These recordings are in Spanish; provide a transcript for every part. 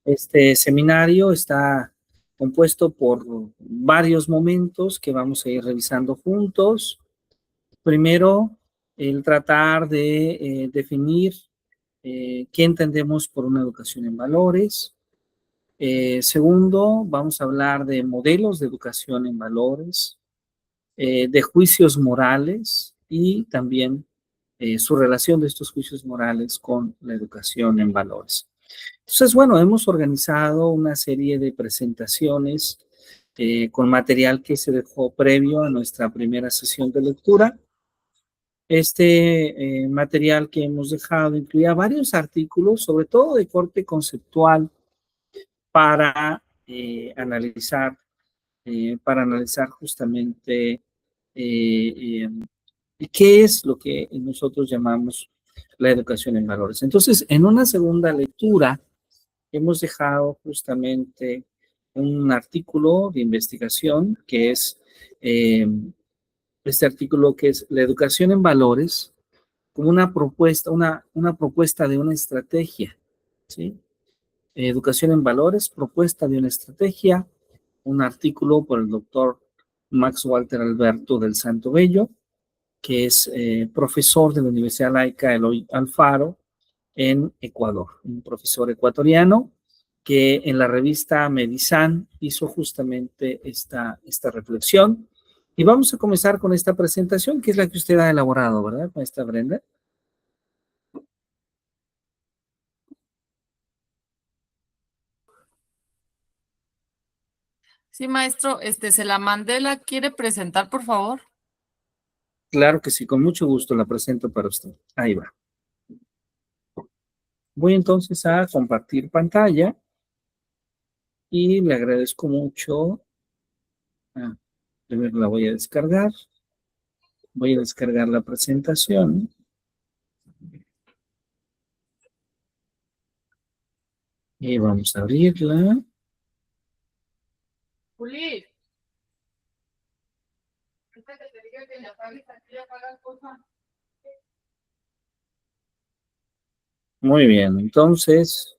Este seminario está compuesto por varios momentos que vamos a ir revisando juntos. Primero, el tratar de definir qué entendemos por una educación en valores. Segundo, vamos a hablar de modelos de educación en valores, de juicios morales y también su relación de estos juicios morales con la educación en valores. Entonces, bueno, hemos organizado una serie de presentaciones con material que se dejó previo a nuestra primera sesión de lectura. Este material que hemos dejado incluía varios artículos, sobre todo de corte conceptual, para analizar justamente qué es lo que nosotros llamamos la educación en valores. Entonces, en una segunda lectura, hemos dejado justamente un artículo de investigación que es este artículo que es la educación en valores como una propuesta, una propuesta de una estrategia, ¿sí? Educación en valores, propuesta de una estrategia, un artículo por el doctor Max Walter Alberto del Santo Bello, que es profesor de la Universidad Laica Eloy Alfaro en Ecuador, un profesor ecuatoriano que en la revista Medizan hizo justamente esta reflexión. Y vamos a comenzar con esta presentación, que es la que usted ha elaborado, ¿verdad, maestra Brenda? Sí, maestro, se la mandé, ¿la quiere presentar, por favor? Claro que sí, con mucho gusto la presento para usted. Ahí va. Voy entonces a compartir pantalla y le agradezco mucho. Primero la voy a descargar. Voy a descargar la presentación. Y vamos a abrirla. Juli. Muy bien, entonces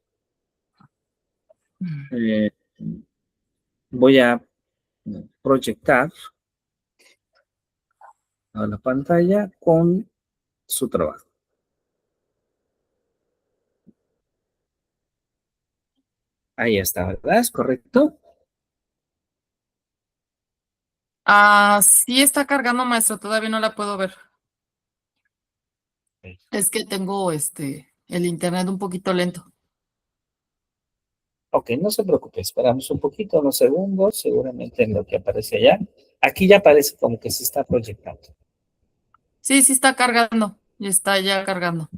voy a proyectar a la pantalla con su trabajo. Ahí está, ¿verdad? ¿Es correcto? Sí está cargando, maestro, todavía no la puedo ver. Es que tengo el internet un poquito lento. Ok, no se preocupe, esperamos un poquito, unos segundos, seguramente en lo que aparece allá. Aquí ya aparece como que se está proyectando. Sí, sí está cargando, ya está ya cargando.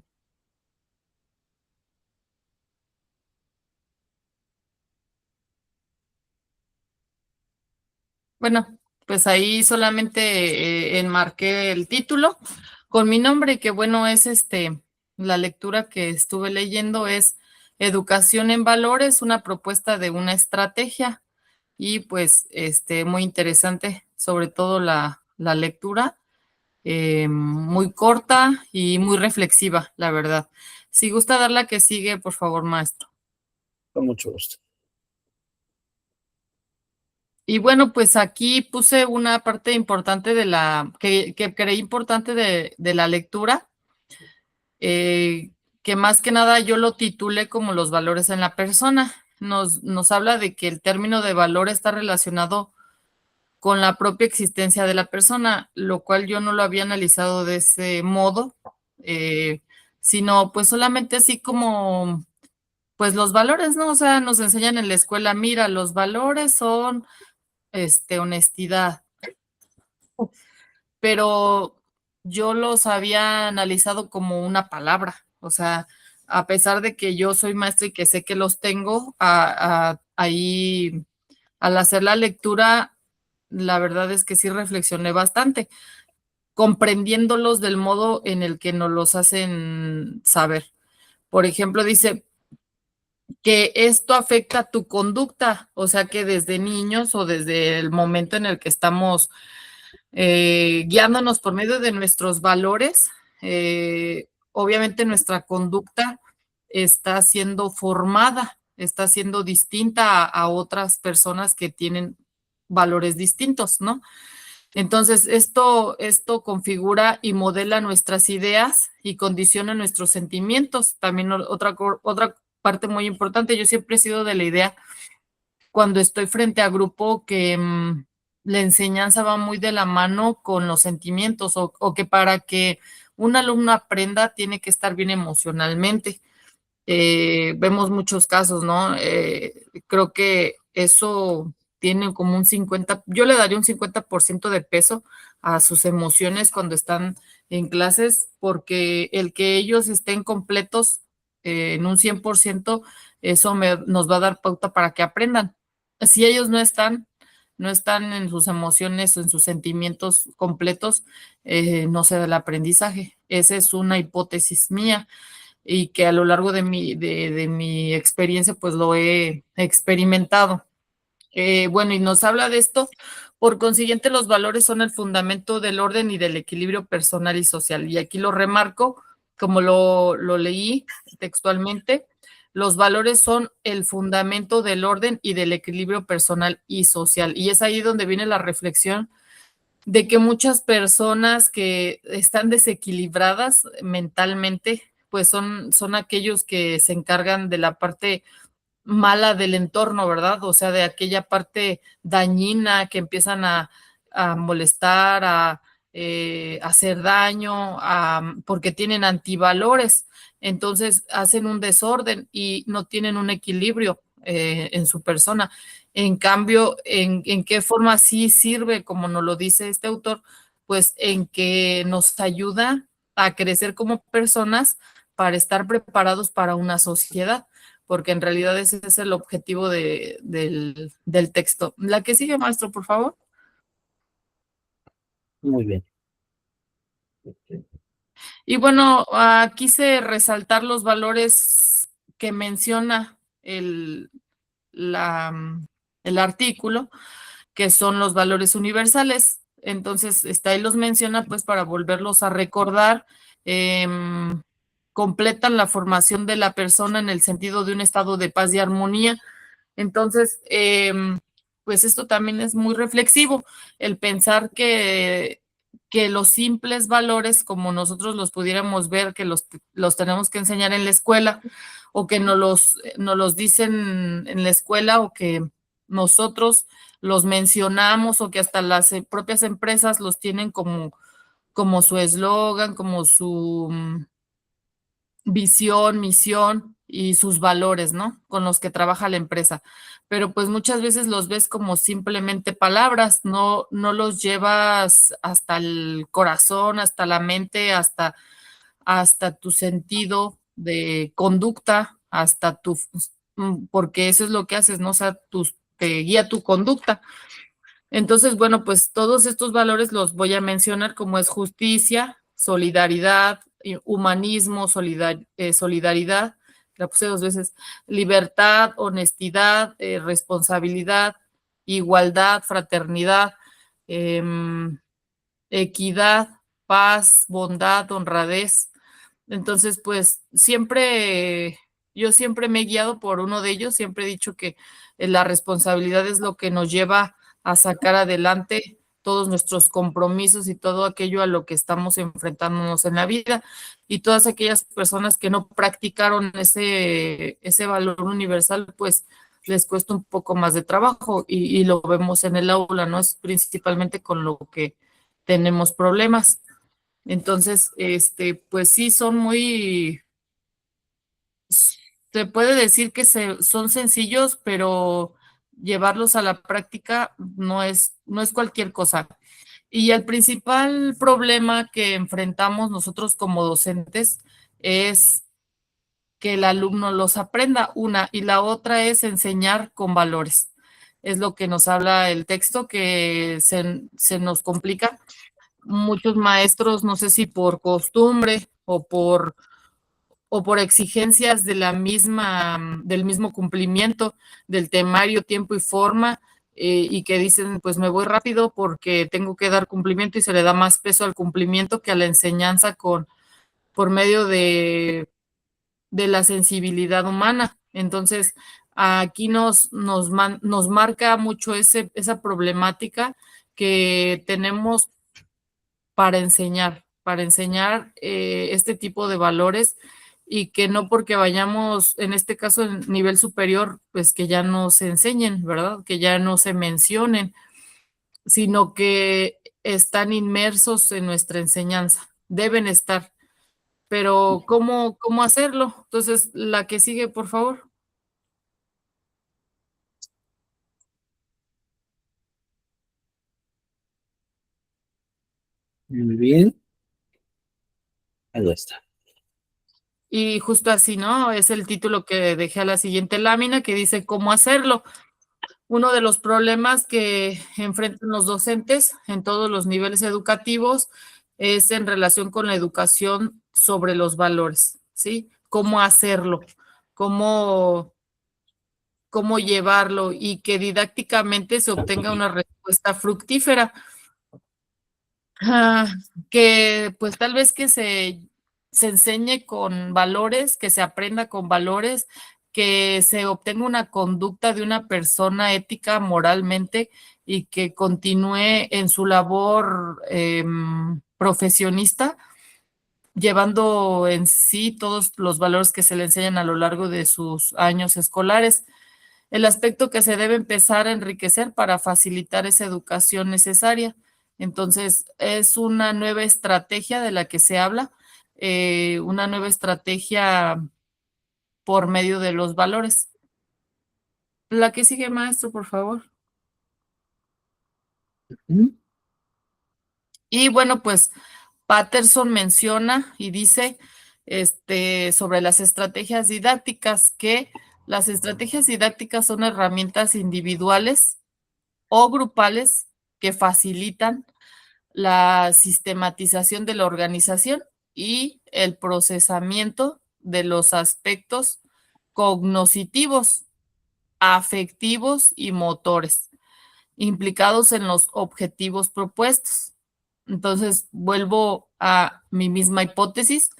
Bueno, pues ahí solamente enmarqué el título con mi nombre, que bueno, es la lectura que estuve leyendo es Educación en Valores, una propuesta de una estrategia. Y pues muy interesante, sobre todo la lectura, muy corta y muy reflexiva, la verdad. Si gusta dar la que sigue, por favor, maestro. Con mucho gusto. Y bueno, pues aquí puse una parte importante que creí importante de la lectura, que más que nada yo lo titulé como los valores en la persona. Nos habla de que el término de valor está relacionado con la propia existencia de la persona, lo cual yo no lo había analizado de ese modo, eh, sino pues solamente así como, pues los valores, ¿no? O sea, nos enseñan en la escuela, mira, los valores son, honestidad, pero yo los había analizado como una palabra, o sea, a pesar de que yo soy maestra y que sé que los tengo, ahí al hacer la lectura, la verdad es que sí reflexioné bastante, comprendiéndolos del modo en el que nos los hacen saber. Por ejemplo, dice que esto afecta tu conducta, o sea que desde niños o desde el momento en el que estamos guiándonos por medio de nuestros valores, obviamente nuestra conducta está siendo formada está siendo distinta a otras personas que tienen valores distintos, ¿no? Entonces, esto configura y modela nuestras ideas y condiciona nuestros sentimientos. También otra parte muy importante, yo siempre he sido de la idea cuando estoy frente a grupo que la enseñanza va muy de la mano con los sentimientos o que para que un alumno aprenda tiene que estar bien emocionalmente. Vemos muchos casos, ¿no? Creo que eso tiene como un 50, yo le daría un 50% de peso a sus emociones cuando están en clases, porque el que ellos estén completos en un 100%, eso nos va a dar pauta para que aprendan. Si ellos no están en sus emociones o en sus sentimientos completos, no se da el aprendizaje. Esa es una hipótesis mía y que a lo largo de mi experiencia pues lo he experimentado. Bueno, y nos habla de esto. Por consiguiente, los valores son el fundamento del orden y del equilibrio personal y social. Y aquí lo remarco, como lo leí textualmente, los valores son el fundamento del orden y del equilibrio personal y social. Y es ahí donde viene la reflexión de que muchas personas que están desequilibradas mentalmente, pues son aquellos que se encargan de la parte mala del entorno, ¿verdad? O sea, de aquella parte dañina que empiezan a molestar, a hacer daño, porque tienen antivalores. Entonces hacen un desorden y no tienen un equilibrio en su persona. En cambio, ¿en qué forma sí sirve, como nos lo dice este autor? Pues en que nos ayuda a crecer como personas para estar preparados para una sociedad, porque en realidad ese es el objetivo del texto. La que sigue, maestro, por favor. Muy bien. Y bueno, quise resaltar los valores que menciona la, el artículo, que son los valores universales. Entonces, está ahí los menciona pues para volverlos a recordar. Completan la formación de la persona en el sentido de un estado de paz y armonía. Entonces, pues esto también es muy reflexivo, el pensar que los simples valores, como nosotros los pudiéramos ver, que los tenemos que enseñar en la escuela, o que nos los dicen en la escuela, o que nosotros los mencionamos, o que hasta las propias empresas los tienen como su eslogan, como su visión, misión y sus valores, ¿no? Con los que trabaja la empresa. Pero pues muchas veces los ves como simplemente palabras, no los llevas hasta el corazón, hasta la mente, hasta tu sentido de conducta, porque eso es lo que haces, ¿no? O sea, te guía tu conducta. Entonces, bueno, pues todos estos valores los voy a mencionar como es justicia, solidaridad, humanismo, solidaridad, la puse 2 veces, libertad, honestidad, responsabilidad, igualdad, fraternidad, em, equidad, paz, bondad, honradez. Entonces, pues yo siempre me he guiado por uno de ellos, siempre he dicho que la responsabilidad es lo que nos lleva a sacar adelante todos nuestros compromisos y todo aquello a lo que estamos enfrentándonos en la vida. Y todas aquellas personas que no practicaron ese valor universal, pues les cuesta un poco más de trabajo y lo vemos en el aula, ¿no? Es principalmente con lo que tenemos problemas. Entonces, pues sí, se puede decir que son sencillos, pero llevarlos a la práctica no es cualquier cosa. Y el principal problema que enfrentamos nosotros como docentes es que el alumno los aprenda, una, y la otra es enseñar con valores. Es lo que nos habla el texto, que se nos complica. Muchos maestros, no sé si por costumbre o por exigencias del mismo cumplimiento del temario, tiempo y forma, y que dicen, pues me voy rápido porque tengo que dar cumplimiento, y se le da más peso al cumplimiento que a la enseñanza por medio de la sensibilidad humana. Entonces, aquí nos marca mucho esa problemática que tenemos para enseñar este tipo de valores y que no porque vayamos, en este caso, en nivel superior, pues que ya no se enseñen, ¿verdad? Que ya no se mencionen, sino que están inmersos en nuestra enseñanza, deben estar. Pero ¿cómo hacerlo? Entonces, la que sigue, por favor. Muy bien. Ahí está. Y justo así, ¿no? Es el título que dejé a la siguiente lámina que dice cómo hacerlo. Uno de los problemas que enfrentan los docentes en todos los niveles educativos es en relación con la educación sobre los valores, ¿sí? Cómo hacerlo, cómo, cómo llevarlo y que didácticamente se obtenga una respuesta fructífera. Ah, que pues tal vez que se enseñe con valores, que se aprenda con valores, que se obtenga una conducta de una persona ética moralmente y que continúe en su labor profesionista, llevando en sí todos los valores que se le enseñan a lo largo de sus años escolares. El aspecto que se debe empezar a enriquecer para facilitar esa educación necesaria. Entonces, es una nueva estrategia de la que se habla, una nueva estrategia por medio de los valores. La que sigue, maestro, por favor. Ujú. Y bueno, pues Patterson menciona y dice sobre las estrategias didácticas que las estrategias didácticas son herramientas individuales o grupales que facilitan la sistematización de la organización y el procesamiento de los aspectos cognitivos, afectivos y motores implicados en los objetivos propuestos. Entonces, vuelvo a mi misma hipótesis,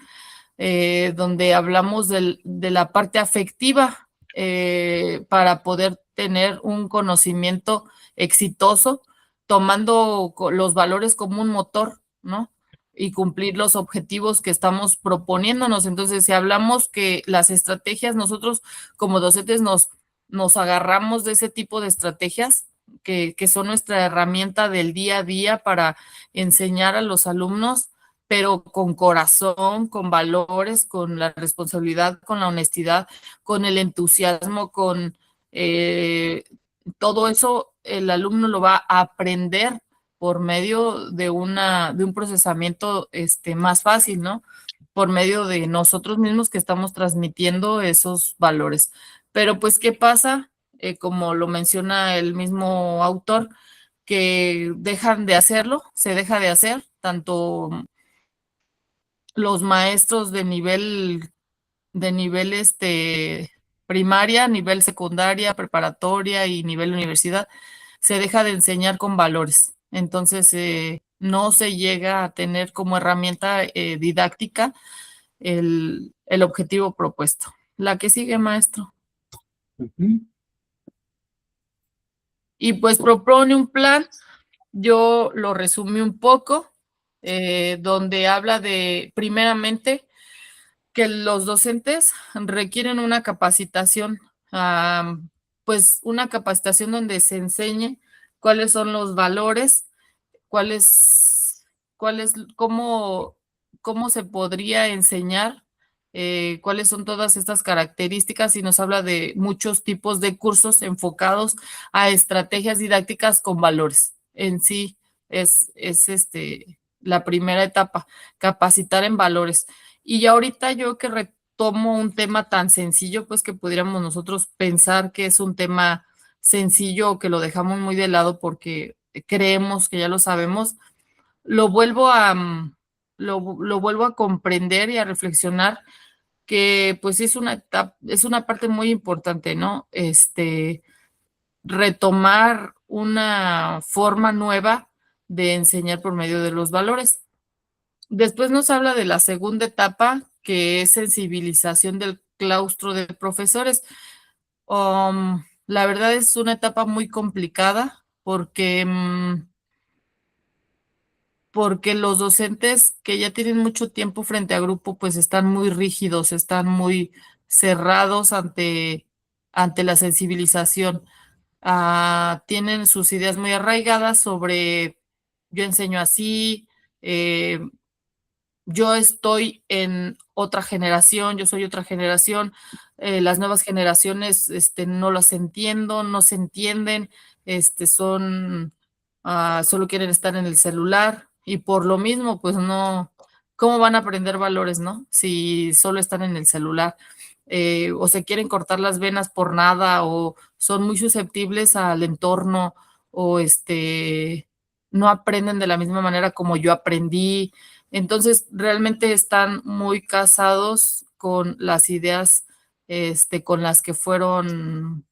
donde hablamos de la parte afectiva para poder tener un conocimiento exitoso, tomando los valores como un motor, ¿no? Y cumplir los objetivos que estamos proponiéndonos. Entonces, si hablamos que las estrategias, nosotros como docentes nos agarramos de ese tipo de estrategias que son nuestra herramienta del día a día para enseñar a los alumnos, pero con corazón, con valores, con la responsabilidad, con la honestidad, con el entusiasmo, con eh, todo eso, el alumno lo va a aprender por medio de un procesamiento más fácil, ¿no? Por medio de nosotros mismos que estamos transmitiendo esos valores. Pero pues, ¿qué pasa? Como lo menciona el mismo autor, que dejan de hacerlo, se deja de hacer, tanto los maestros de nivel primaria, nivel secundaria, preparatoria y nivel universidad, se deja de enseñar con valores. Entonces, no se llega a tener como herramienta didáctica el objetivo propuesto. La que sigue, maestro. Ujú. Y pues propone un plan, yo lo resumí un poco, donde habla de, primeramente, que los docentes requieren una capacitación, pues una capacitación donde se enseñe cuáles son los valores, cuáles, cómo se podría enseñar, cuáles son todas estas características y nos habla de muchos tipos de cursos enfocados a estrategias didácticas con valores. En sí es la primera etapa, capacitar en valores. Y ya ahorita yo que retomo un tema tan sencillo, pues que pudiéramos nosotros pensar que es un tema sencillo o que lo dejamos muy de lado porque creemos que ya lo sabemos, lo vuelvo a, lo vuelvo a comprender y a reflexionar que pues es una etapa, es una parte muy importante, ¿no? Retomar una forma nueva de enseñar por medio de los valores. Después nos habla de la segunda etapa, que es sensibilización del claustro de profesores. La verdad es una etapa muy complicada porque, porque los docentes que ya tienen mucho tiempo frente a grupo, pues están muy rígidos, están muy cerrados ante la sensibilización. Tienen sus ideas muy arraigadas sobre yo enseño así, eh, yo estoy en otra generación, yo soy otra generación, las nuevas generaciones no las entiendo, no se entienden, solo quieren estar en el celular y por lo mismo, pues no, ¿cómo van a aprender valores, no? Si solo están en el celular, o se quieren cortar las venas por nada, o son muy susceptibles al entorno, o no aprenden de la misma manera como yo aprendí. Entonces, realmente están muy casados con las ideas, con las que fueron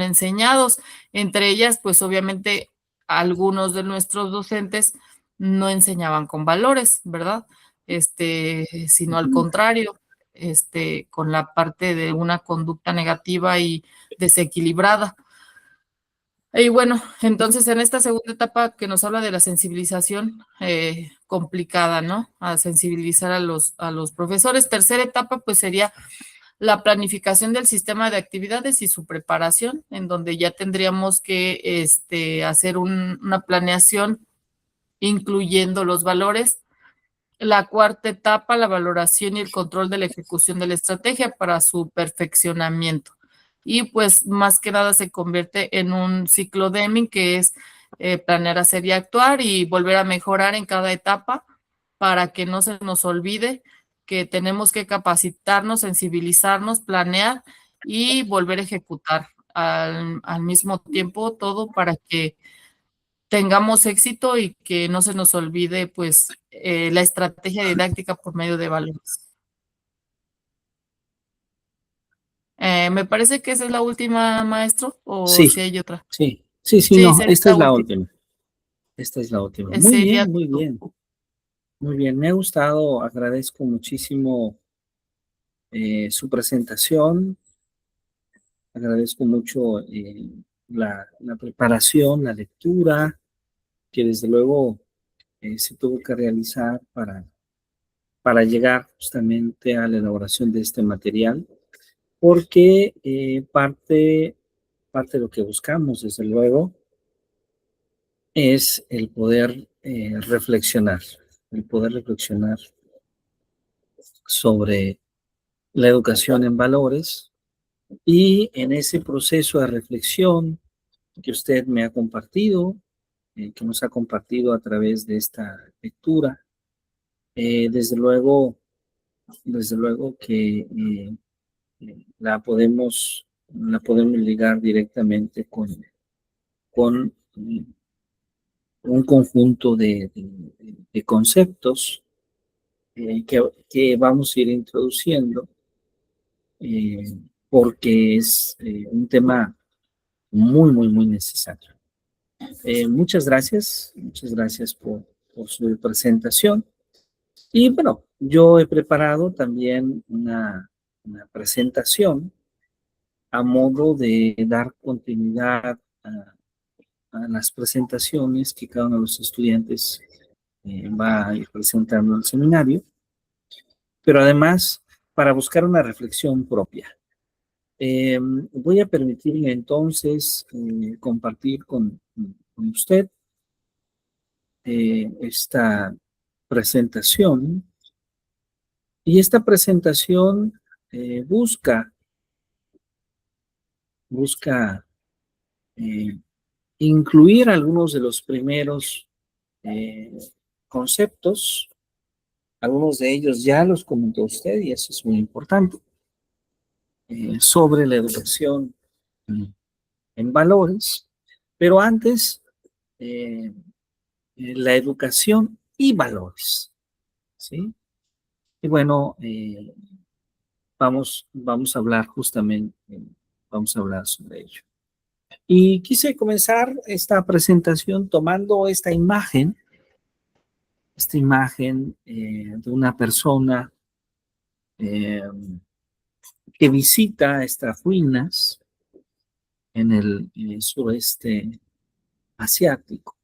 enseñados. Entre ellas, pues obviamente algunos de nuestros docentes no enseñaban con valores, ¿verdad? Sino al Ujú. contrario, con la parte de una conducta negativa y desequilibrada. Y bueno, entonces en esta segunda etapa que nos habla de la sensibilización complicada, ¿no? A sensibilizar a los profesores. Tercera etapa, pues sería la planificación del sistema de actividades y su preparación, en donde ya tendríamos que hacer una planeación incluyendo los valores. La cuarta etapa, la valoración y el control de la ejecución de la estrategia para su perfeccionamiento. Y pues más que nada se convierte en un ciclo Deming que es planear, hacer y actuar y volver a mejorar en cada etapa para que no se nos olvide que tenemos que capacitarnos, sensibilizarnos, planear y volver a ejecutar al mismo tiempo todo para que tengamos éxito y que no se nos olvide pues la estrategia didáctica por medio de valores. Me parece que esa es la última, maestro, o si Sí, hay otra. sí, Sí, no, sería esta la es la última. última. Esta es la última. Sería Muy todo. bien, muy bien. Me ha gustado, agradezco muchísimo su presentación, agradezco mucho la preparación, la lectura, que desde luego se tuvo que realizar para llegar justamente a la elaboración de este material, porque parte de lo que buscamos, desde luego, es el poder reflexionar sobre la educación en valores y en ese proceso de reflexión que usted me ha compartido, que nos ha compartido a través de esta lectura, desde luego, desde luego que la podemos ligar directamente con un conjunto de conceptos que vamos a ir introduciendo, eh, porque es un tema muy necesario. Muchas gracias por su presentación. Y bueno, yo he preparado también una presentación a modo de dar continuidad a las presentaciones que cada uno de los estudiantes va a ir presentando en el seminario, pero además para buscar una reflexión propia. Voy a permitirme entonces compartir con usted esta presentación, y esta presentación busca eh, incluir algunos de los primeros eh, conceptos. Algunos de ellos ya los comentó usted y eso es muy importante, sobre la educación en valores, pero antes, eh, la educación y valores, ¿sí? Y bueno, vamos a hablar justamente, vamos a hablar sobre ello. Y quise comenzar esta presentación tomando esta imagen de una persona eh, que visita estas ruinas en el sureste asiático,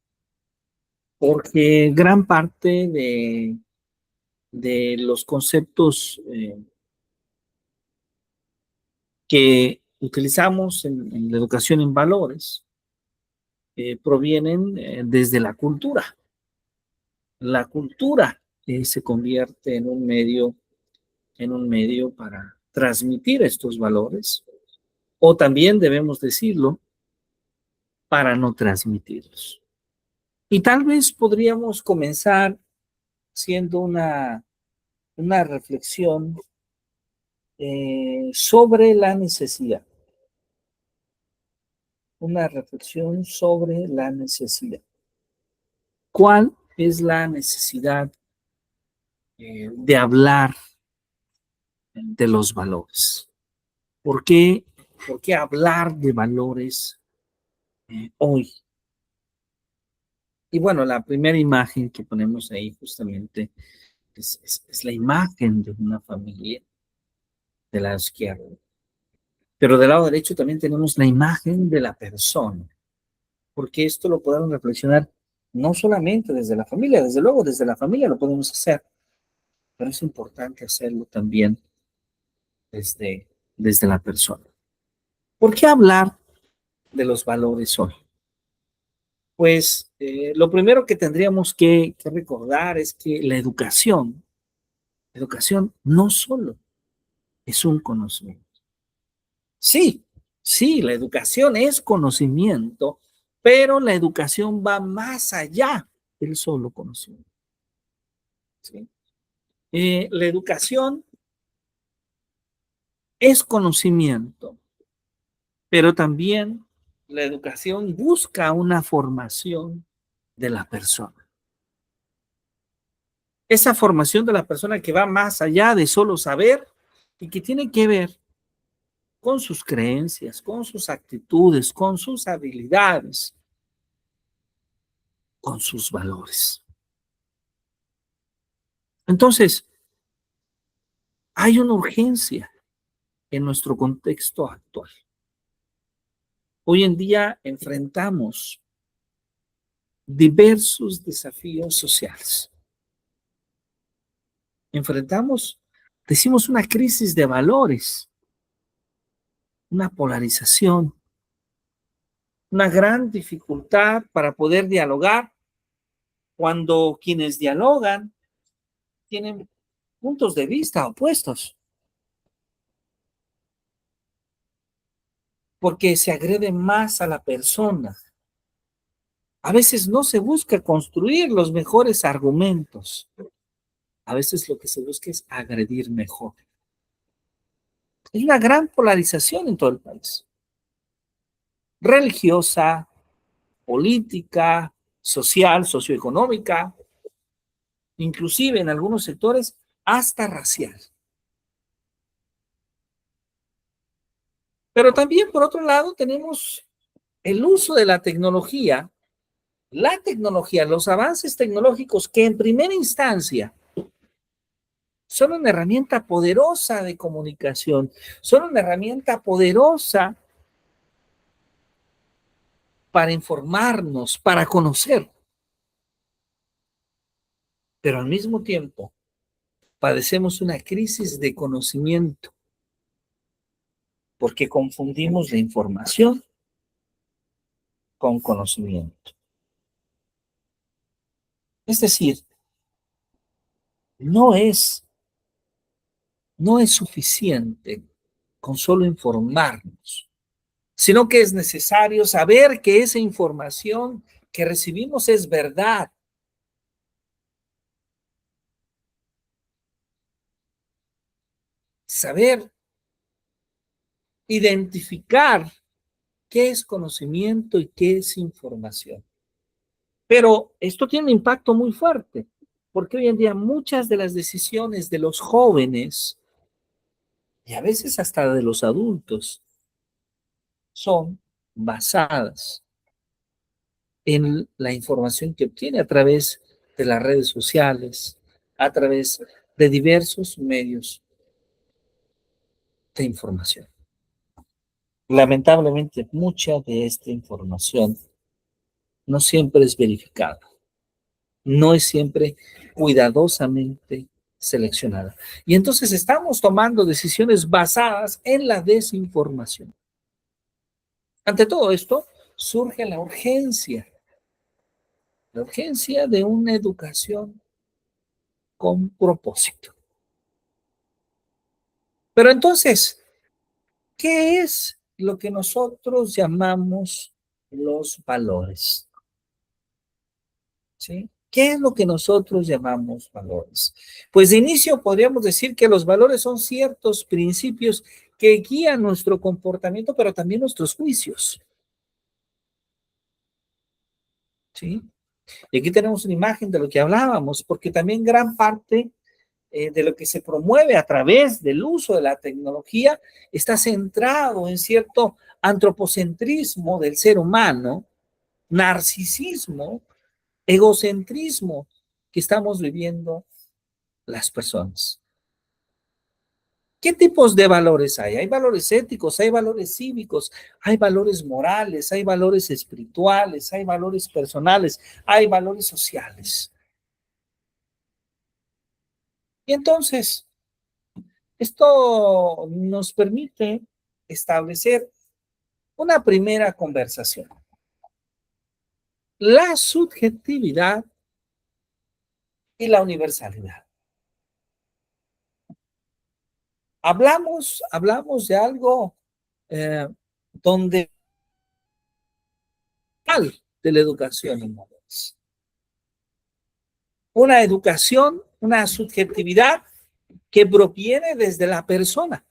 porque gran parte de los conceptos que utilizamos en la educación en valores provienen desde la cultura. La cultura se convierte en un medio para transmitir estos valores, o también debemos decirlo, para no transmitirlos. Y tal vez podríamos comenzar siendo una reflexión sobre la necesidad. Una reflexión sobre la necesidad. ¿Cuál es la necesidad de hablar de los valores? ¿Por qué hablar de valores hoy? Y bueno, la primera imagen que ponemos ahí justamente es la imagen de una familia de la izquierda. Pero del lado derecho también tenemos la imagen de la persona, porque esto lo podemos reflexionar no solamente desde la familia, desde luego desde la familia lo podemos hacer, pero es importante hacerlo también desde la persona. ¿Por qué hablar de los valores hoy? Pues lo primero que tendríamos que recordar es que la educación no solo es un conocimiento. Sí, sí, la educación es conocimiento, pero la educación va más allá del solo conocimiento. ¿Sí? La educación es conocimiento, pero también la educación busca una formación de la persona. Esa formación de la persona que va más allá de solo saber y que tiene que ver con sus creencias, con sus actitudes, con sus habilidades, con sus valores. Entonces, hay una urgencia en nuestro contexto actual. Hoy en día enfrentamos diversos desafíos sociales. Decimos, una crisis de valores, una polarización, una gran dificultad para poder dialogar cuando quienes dialogan tienen puntos de vista opuestos, porque se agrede más a la persona. A veces no se busca construir los mejores argumentos. A veces lo que se busca es agredir mejor. Hay una gran polarización en todo el país. Religiosa, política, social, socioeconómica, inclusive en algunos sectores hasta racial. Pero también, por otro lado, tenemos el uso de la tecnología, los avances tecnológicos que en primera instancia son una herramienta poderosa de comunicación, son una herramienta poderosa para informarnos, para conocer. Pero al mismo tiempo padecemos una crisis de conocimiento porque confundimos la información con conocimiento. Es decir, no es, no es suficiente con solo informarnos, sino que es necesario saber que esa información que recibimos es verdad. Saber identificar qué es conocimiento y qué es información. Pero esto tiene un impacto muy fuerte, porque hoy en día muchas de las decisiones de los jóvenes y a veces hasta de los adultos son basadas en la información que obtiene a través de las redes sociales, a través de diversos medios de información. Lamentablemente, mucha de esta información no siempre es verificada, no es siempre cuidadosamente seleccionada. Y entonces estamos tomando decisiones basadas en la desinformación. Ante todo esto, surge la urgencia de una educación con propósito. Pero entonces, ¿qué es lo que nosotros llamamos los valores? ¿Sí? ¿Qué es lo que nosotros llamamos valores? Pues de inicio podríamos decir que los valores son ciertos principios que guían nuestro comportamiento, pero también nuestros juicios. ¿Sí? Y aquí tenemos una imagen de lo que hablábamos, porque también gran parte de lo que se promueve a través del uso de la tecnología está centrado en cierto antropocentrismo del ser humano, narcisismo, egocentrismo que estamos viviendo las personas. ¿Qué tipos de valores hay? Hay valores éticos, hay valores cívicos, hay valores morales, hay valores espirituales, hay valores personales, hay valores sociales. Y entonces, esto nos permite establecer una primera conversación. La subjetividad y la universalidad. Hablamos de algo donde de la educación en valores. Una educación, una subjetividad que proviene desde la persona,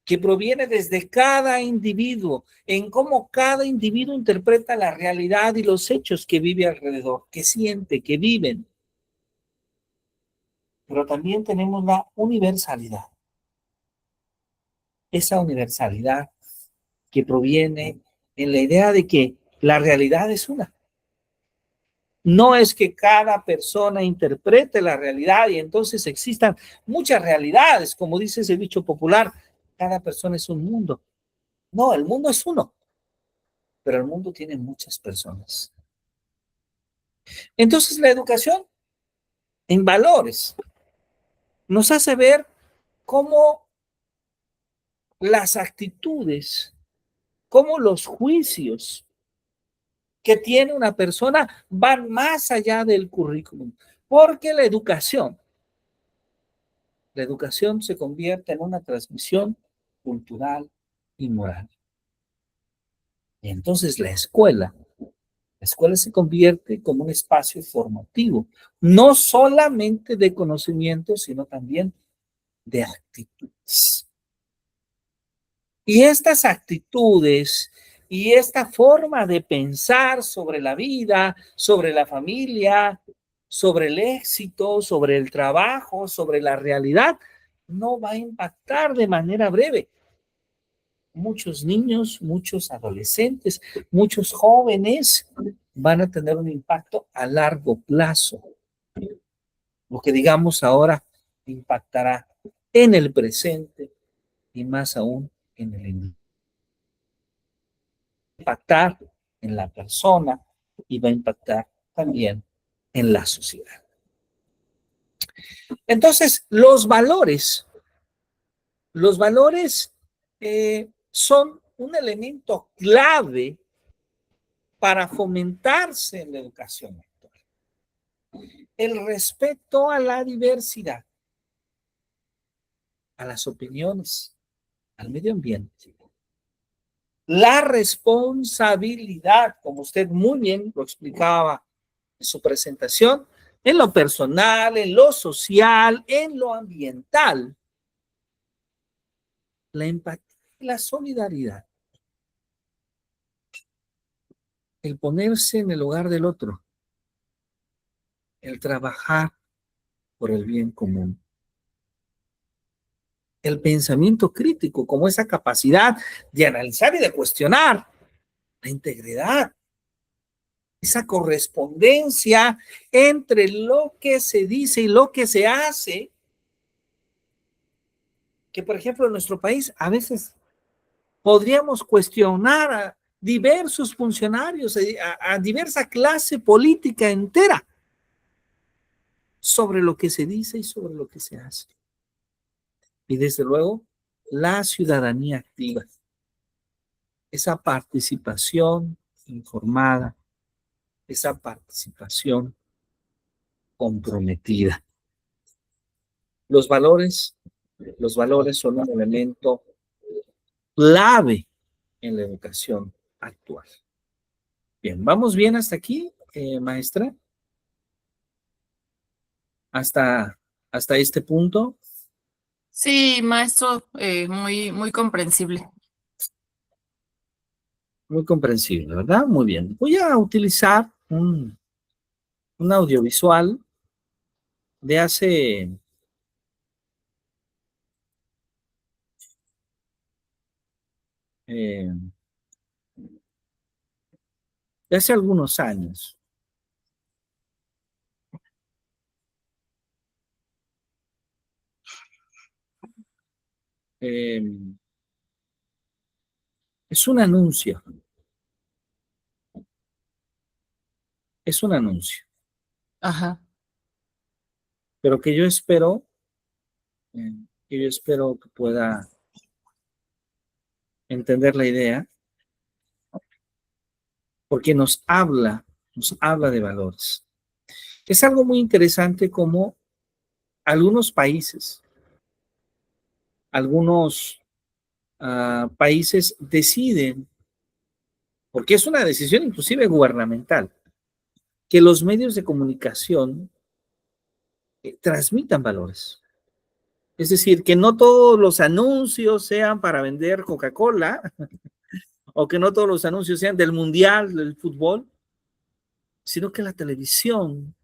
que proviene desde cada individuo, en cómo cada individuo interpreta la realidad y los hechos que vive alrededor, que siente, que viven. Pero también tenemos la universalidad. Esa universalidad que proviene en la idea de que la realidad es una. No es que cada persona interprete la realidad y entonces existan muchas realidades, como dice ese dicho popular, cada persona es un mundo. No, el mundo es uno, pero el mundo tiene muchas personas. Entonces la educación en valores nos hace ver cómo las actitudes, cómo los juicios que tiene una persona van más allá del currículum, porque la educación se convierte en una transmisión cultural y moral. Y entonces la escuela se convierte como un espacio formativo, no solamente de conocimiento, sino también de actitudes. Y estas actitudes y esta forma de pensar sobre la vida, sobre la familia, sobre el éxito, sobre el trabajo, sobre la realidad, no va a impactar de manera breve. Muchos niños, muchos adolescentes, muchos jóvenes van a tener un impacto a largo plazo. Lo que digamos ahora impactará en el presente y más aún en el impactar en la persona y va a impactar también en la sociedad. Entonces, los valores son un elemento clave para fomentarse en la educación actual. El respeto a la diversidad, a las opiniones, al medio ambiente. La responsabilidad, como usted muy bien lo explicaba en su presentación, en lo personal, en lo social, en lo ambiental. La empatía y la solidaridad. El ponerse en el lugar del otro. El trabajar por el bien común. El pensamiento crítico, como esa capacidad de analizar y de cuestionar. La integridad. Esa correspondencia entre lo que se dice y lo que se hace. que, por ejemplo, en nuestro país a veces podríamos cuestionar a diversos funcionarios, a diversa clase política entera sobre lo que se dice y sobre lo que se hace. Y desde luego, la ciudadanía activa, esa participación informada, esa participación comprometida. Los valores son un elemento clave en la educación actual. Bien, ¿vamos bien hasta aquí, maestra? Hasta este punto. Sí, maestro, muy comprensible. Muy comprensible, ¿verdad? Muy bien. Voy a utilizar un audiovisual de hace algunos años. Es un anuncio. Es un anuncio. Ajá. Pero que yo espero que pueda entender la idea, porque nos habla de valores. Es algo muy interesante como algunos países países deciden, porque es una decisión inclusive gubernamental, que los medios de comunicación transmitan valores. Es decir, que no todos los anuncios sean para vender Coca-Cola o que no todos los anuncios sean del mundial, del fútbol, sino que la televisión,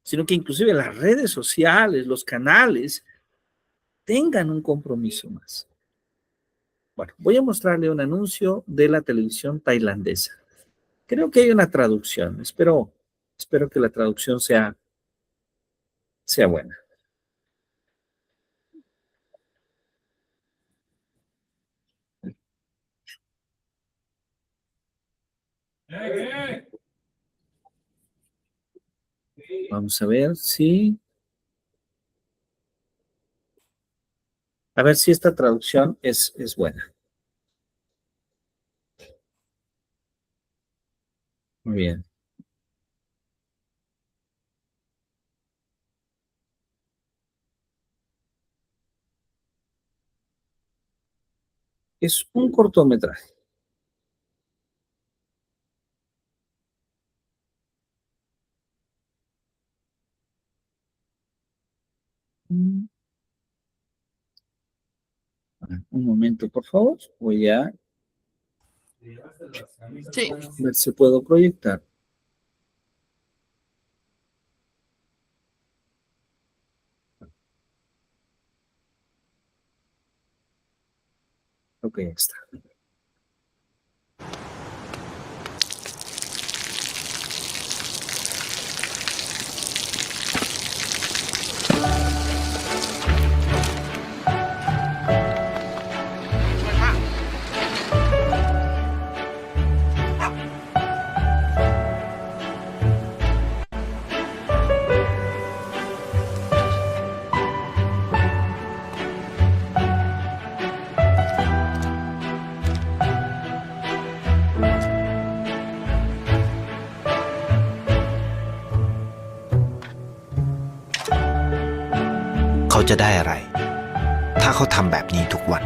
sino que inclusive las redes sociales, los canales, tengan un compromiso más. Bueno, voy a mostrarle un anuncio de la televisión tailandesa. Creo que hay una traducción. Espero que la traducción sea buena. Vamos a ver si... A ver si esta traducción es buena. Muy bien. Es un cortometraje. Un momento, por favor. Voy a ver si puedo proyectar. Ok, ya está.เขาจะได้อะไร ถ้าเขาทำแบบนี้ทุกวัน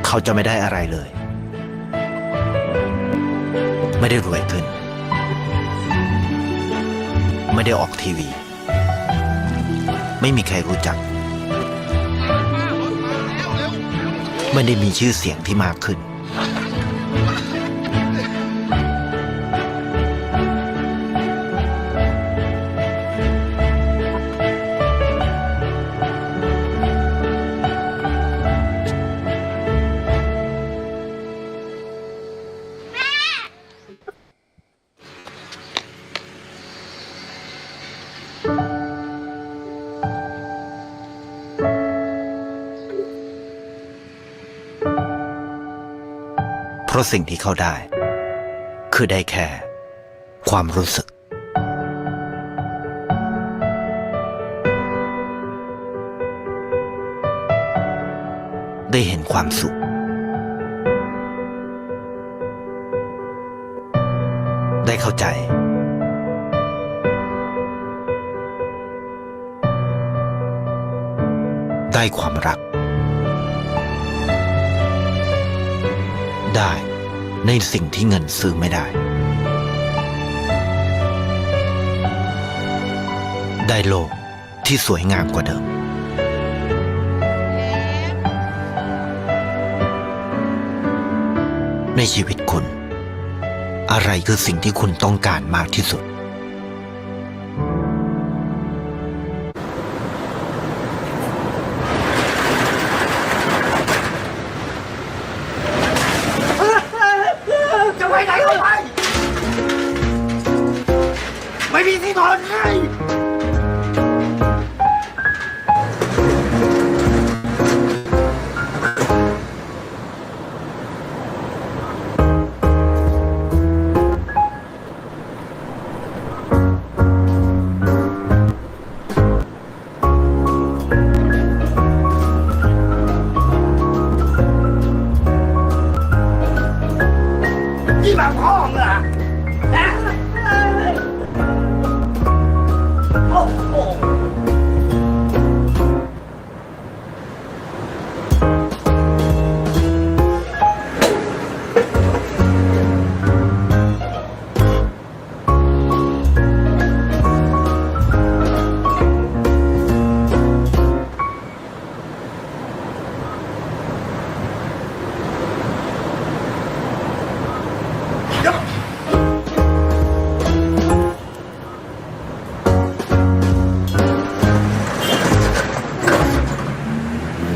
เขาจะไม่ได้อะไรเลย ไม่ได้รวยขึ้น ไม่ได้ออกทีวี ไม่มีใครรู้จัก ไม่ได้มีชื่อเสียงที่มากขึ้น เพราะสิ่งที่เขาได้ คือได้แค่ความรู้สึก ได้เห็นความสุข ได้เข้าใจ ได้ความรัก ได้ในสิ่งที่เงินซื้อไม่ได้ ได้โลกที่สวยงามกว่าเดิม ในชีวิตคุณ อะไรคือสิ่งที่คุณต้องการมากที่สุด จะไปไหนก็ไปไม่มีที่นอนให้ ที่มาพ่อมึงอ่ะนะโอ้โห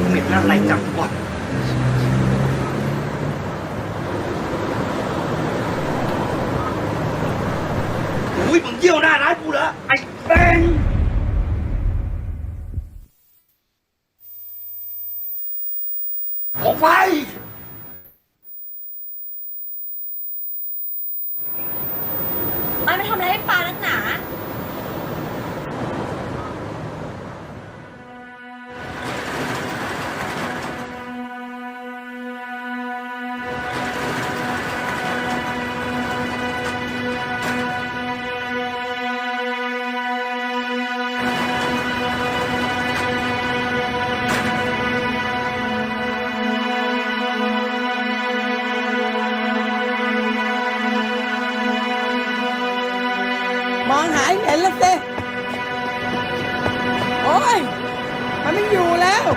เหม็นอะไรจังวะอุ้ยมึงเยี่ยวหน้าร้านกูเหรอไอ้เป็นออกไป มันไปทำอะไรให้ปลานักหนามองหาเห็นแล้วสิโอ้ย มันไม่อยู่แล้ว ม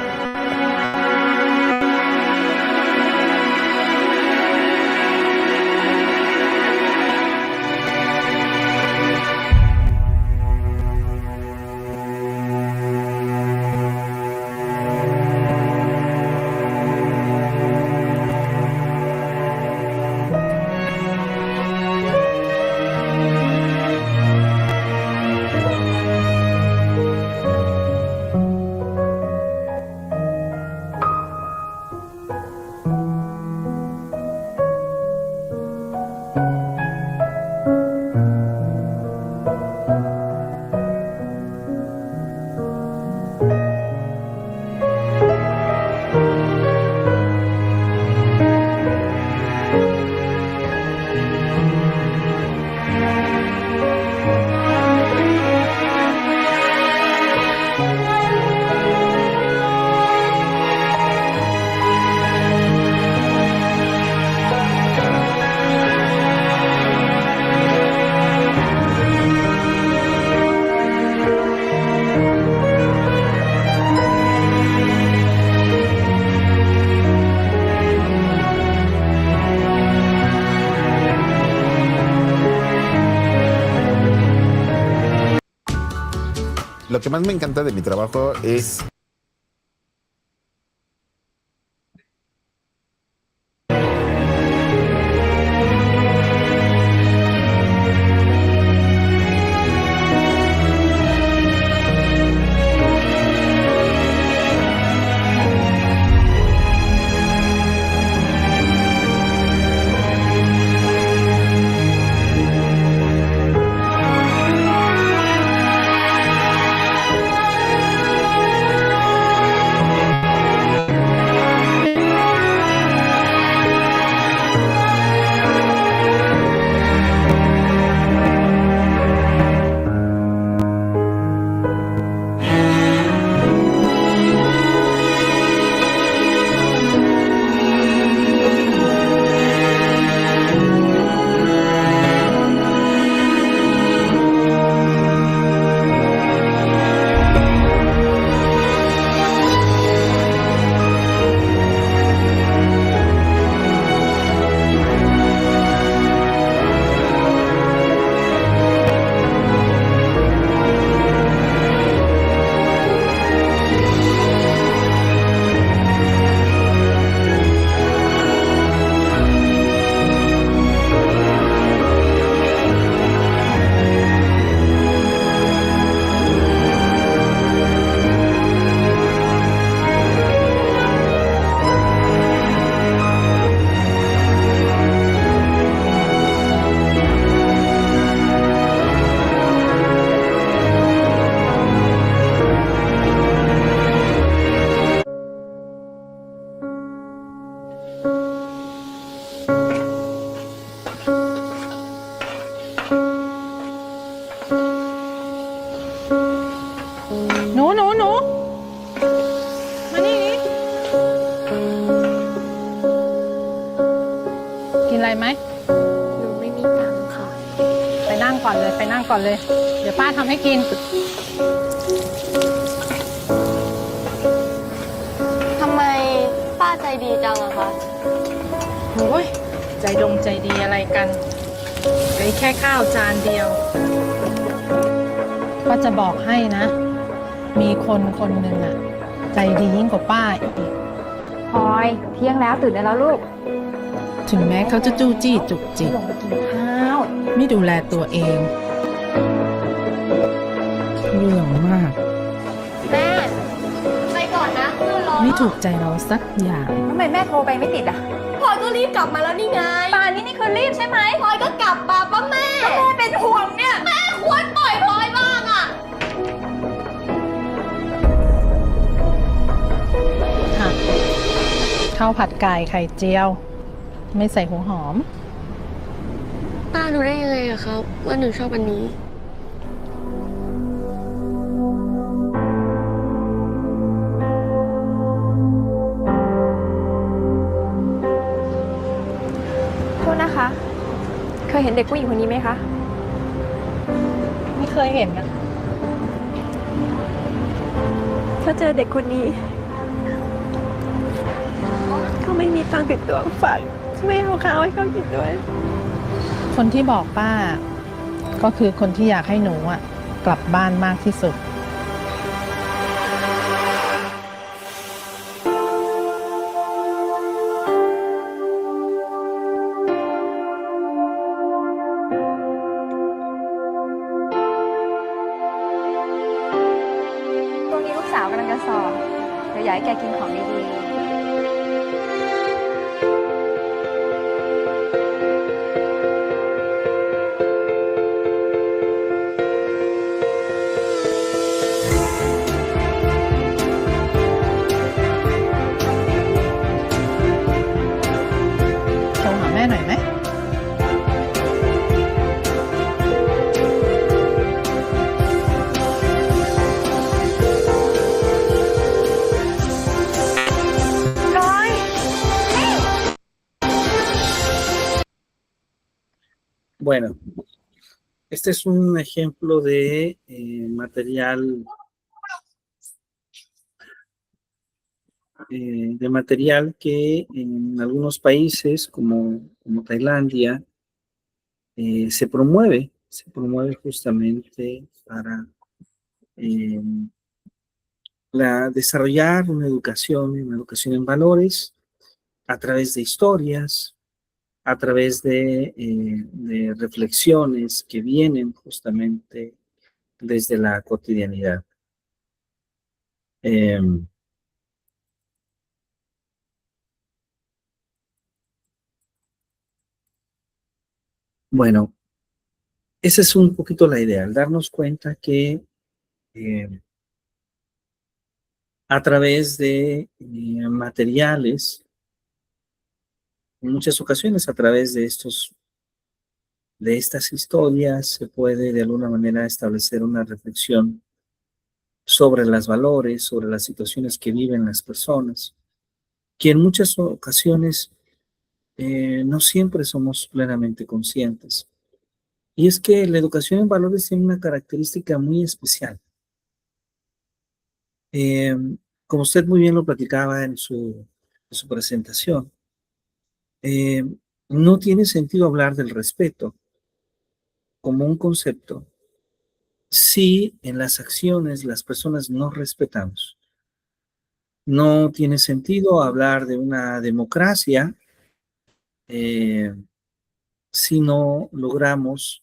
lo que más me encanta de mi trabajo esหนูมานี่ดิกินอะไรไหม หนูไม่มีตังค์ค่ะ ไปนั่งก่อนเลย ไปนั่งก่อนเลย เดี๋ยวป้าทำให้กิน ทำไมป้าใจดีจังอะคะ โอ้ยใจใจดีอะไรกันไอ้แค่ข้าวจานเดียว ก็จะบอกให้นะ มีคนคนหนึ่งอะใจดียิ่งกว่าป้าอีก พลอยเที่ยงแล้วตื่นได้แล้วลูก ถึงแม้เขาจะจู้จี้จุกจิก ลงไปกินข้าว ไม่ดูแลตัวเองเรื่องมาก แม่ ไปก่อนนะเพื่อนรอ ไม่ถูกใจเราสักอย่าง ทำไมแม่โทรไปไม่ติดอ่ะ พลอยก็รีบกลับมาแล้วนี่ไง ป่านนี้นี่คือรีบใช่ไหม พลอยก็กลับมาป้าแม่ แม่เป็นห่วงเนี่ย แม่ควรปล่อยพลอยบ้างอะ ค่ะข้าวผัดไก่ไข่เจียว ไม่ใส่หัวหอม ป้ารู้ได้ยังไงอะครับว่าหนูชอบอันนี้ โทษนะคะ เคยเห็นเด็กผู้หญิงคนนี้ไหมคะ ไม่เคยเห็นนะ ถ้าเจอเด็กคนนี้เขาไม่มีตังค์ติดตัวฝากไม่เอาข้าวให้เขากินด้วย คนที่บอกป้า ก็คือคนที่อยากให้หนูอ่ะ กลับบ้านมากที่สุด ช่วงนี้ลูกสาวกำลังจะสอบเดี๋ยวอยากให้แกกินของดีๆ โทรหาแม่หน่อยไหม Bueno, este es un ejemplo de material que en algunos países como Tailandia se promueve justamente eh, desarrollar una educación en valores a través de historias, a través de reflexiones que vienen justamente desde la cotidianidad. Bueno, esa es un poquito la idea, el darnos cuenta que a través de materiales, en muchas ocasiones a través de estas historias se puede de alguna manera establecer una reflexión sobre los valores, sobre las situaciones que viven las personas, que en muchas ocasiones no siempre somos plenamente conscientes. Y es que la educación en valores tiene una característica muy especial. Como usted muy bien lo platicaba en su presentación, no tiene sentido hablar del respeto como un concepto si en las acciones las personas no respetamos. No tiene sentido hablar de una democracia si no logramos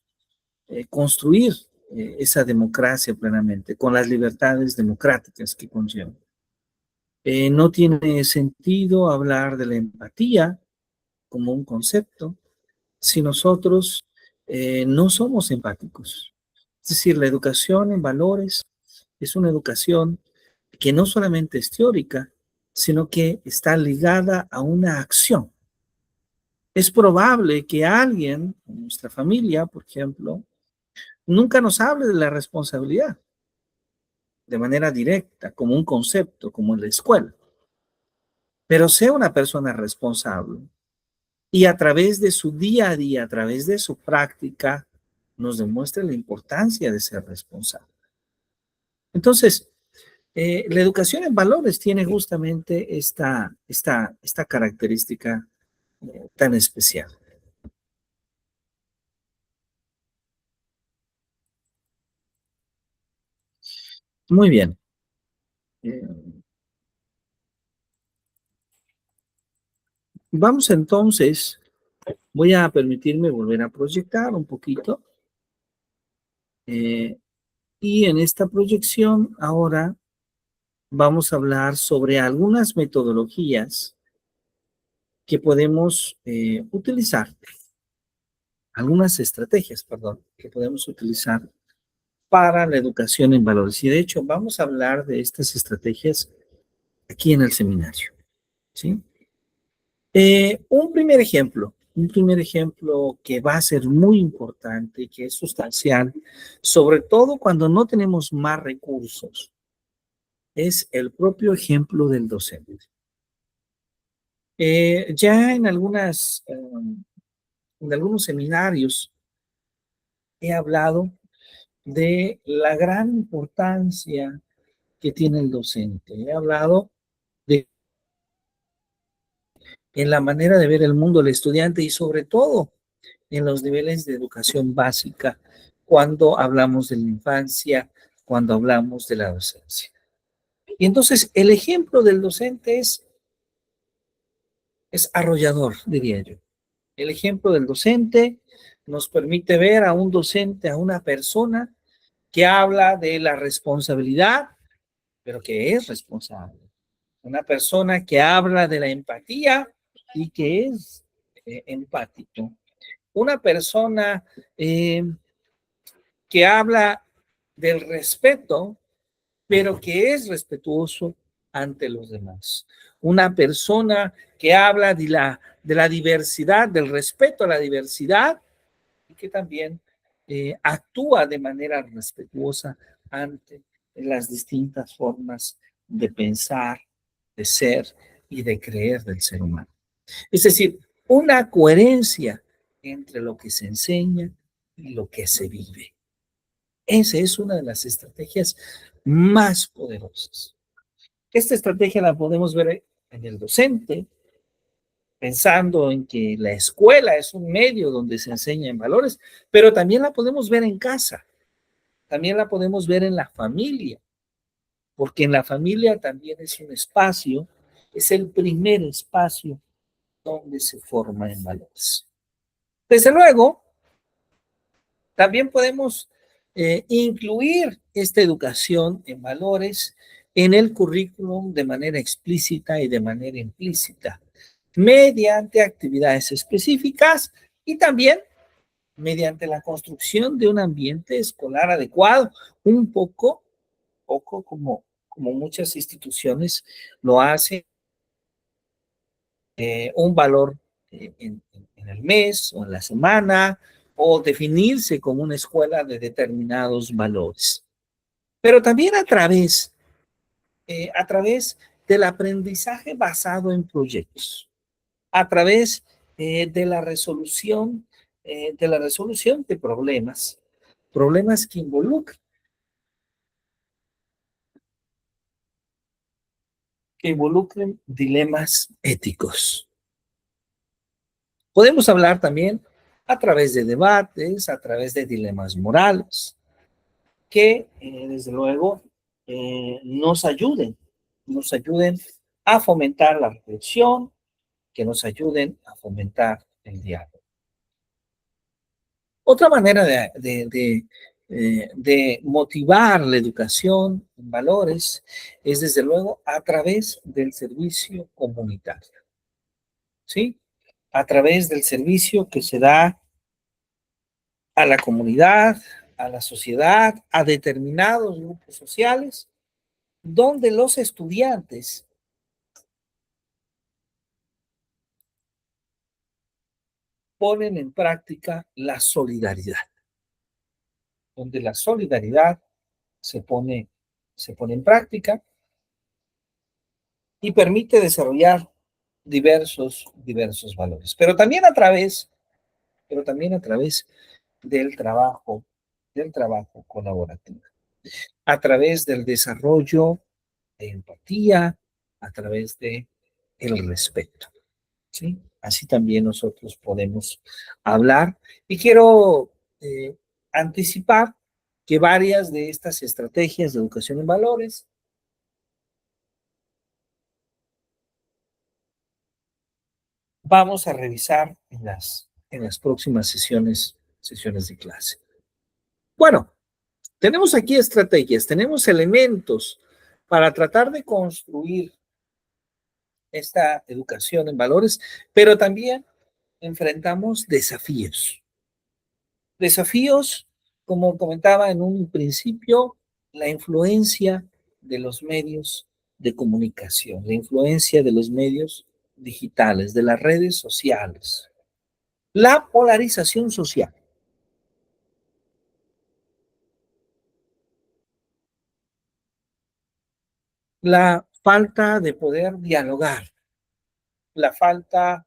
construir esa democracia plenamente, con las libertades democráticas que conlleva. No tiene sentido hablar de la empatía como un concepto si nosotros no somos empáticos. Es decir, la educación en valores es una educación que no solamente es teórica, sino que está ligada a una acción. Es probable que alguien, en nuestra familia, por ejemplo, nunca nos hable de la responsabilidad de manera directa, como un concepto, como en la escuela, pero sea una persona responsable y a través de su día a día, a través de su práctica, nos demuestre la importancia de ser responsable. Entonces, la educación en valores tiene justamente esta característica tan especial. Muy bien. Vamos entonces, voy a permitirme volver a proyectar un poquito. Y en esta proyección ahora vamos a hablar sobre algunas metodologías que podemos utilizar, algunas estrategias, perdón, que podemos utilizar para la educación en valores. Y de hecho, vamos a hablar de estas estrategias aquí en el seminario, ¿sí? Un primer ejemplo que va a ser muy importante, que es sustancial, sobre todo cuando no tenemos más recursos, es el propio ejemplo del docente. Ya en algunos seminarios he hablado de la gran importancia que tiene el docente. He hablado de en la manera de ver el mundo del estudiante y sobre todo en los niveles de educación básica, cuando hablamos de la infancia, cuando hablamos de la docencia. Y entonces el ejemplo del docente es arrollador, diría yo. El ejemplo del docente nos permite ver a un docente, a una persona que habla de la responsabilidad, pero que es responsable. Una persona que habla de la empatía y que es empático. Una persona que habla del respeto, pero que es respetuoso ante los demás. Una persona que habla de la diversidad, del respeto a la diversidad, y que también actúa de manera respetuosa ante las distintas formas de pensar, de ser y de creer del ser humano. Es decir, una coherencia entre lo que se enseña y lo que se vive. Esa es una de las estrategias más poderosas. Esta estrategia la podemos ver en el docente, pensando en que la escuela es un medio donde se enseñan valores, pero también la podemos ver en casa. también la podemos ver en la familia, porque en la familia también es un espacio, es el primer espacio donde se forman valores. Desde luego, también podemos incluir esta educación en valores en el currículum de manera explícita y de manera implícita, mediante actividades específicas y también mediante la construcción de un ambiente escolar adecuado, un poco como muchas instituciones lo hacen, un valor en el mes o en la semana, o definirse como una escuela de determinados valores. Pero también a través del aprendizaje basado en proyectos, a través de la resolución de problemas que involucren dilemas éticos. Podemos hablar también a través de debates, a través de dilemas morales, que desde luego nos ayuden a fomentar la reflexión, que nos ayuden a fomentar el diálogo. Otra manera de motivar la educación en valores es desde luego a través del servicio comunitario, ¿sí? A través del servicio que se da a la comunidad, a la sociedad, a determinados grupos sociales, donde los estudiantes ponen en práctica la solidaridad, donde la solidaridad se pone en práctica y permite desarrollar diversos valores, pero también a través del trabajo colaborativo, a través del desarrollo de empatía, a través de el respeto, ¿sí? Así también nosotros podemos hablar. Y quiero anticipar que varias de estas estrategias de educación en valores vamos a revisar en las próximas sesiones de clase. Bueno, tenemos aquí estrategias, tenemos elementos para tratar de construir esta educación en valores, pero también enfrentamos desafíos. Desafíos, como comentaba en un principio, la influencia de los medios de comunicación, la influencia de los medios digitales, de las redes sociales, la polarización social. La falta de poder dialogar, la falta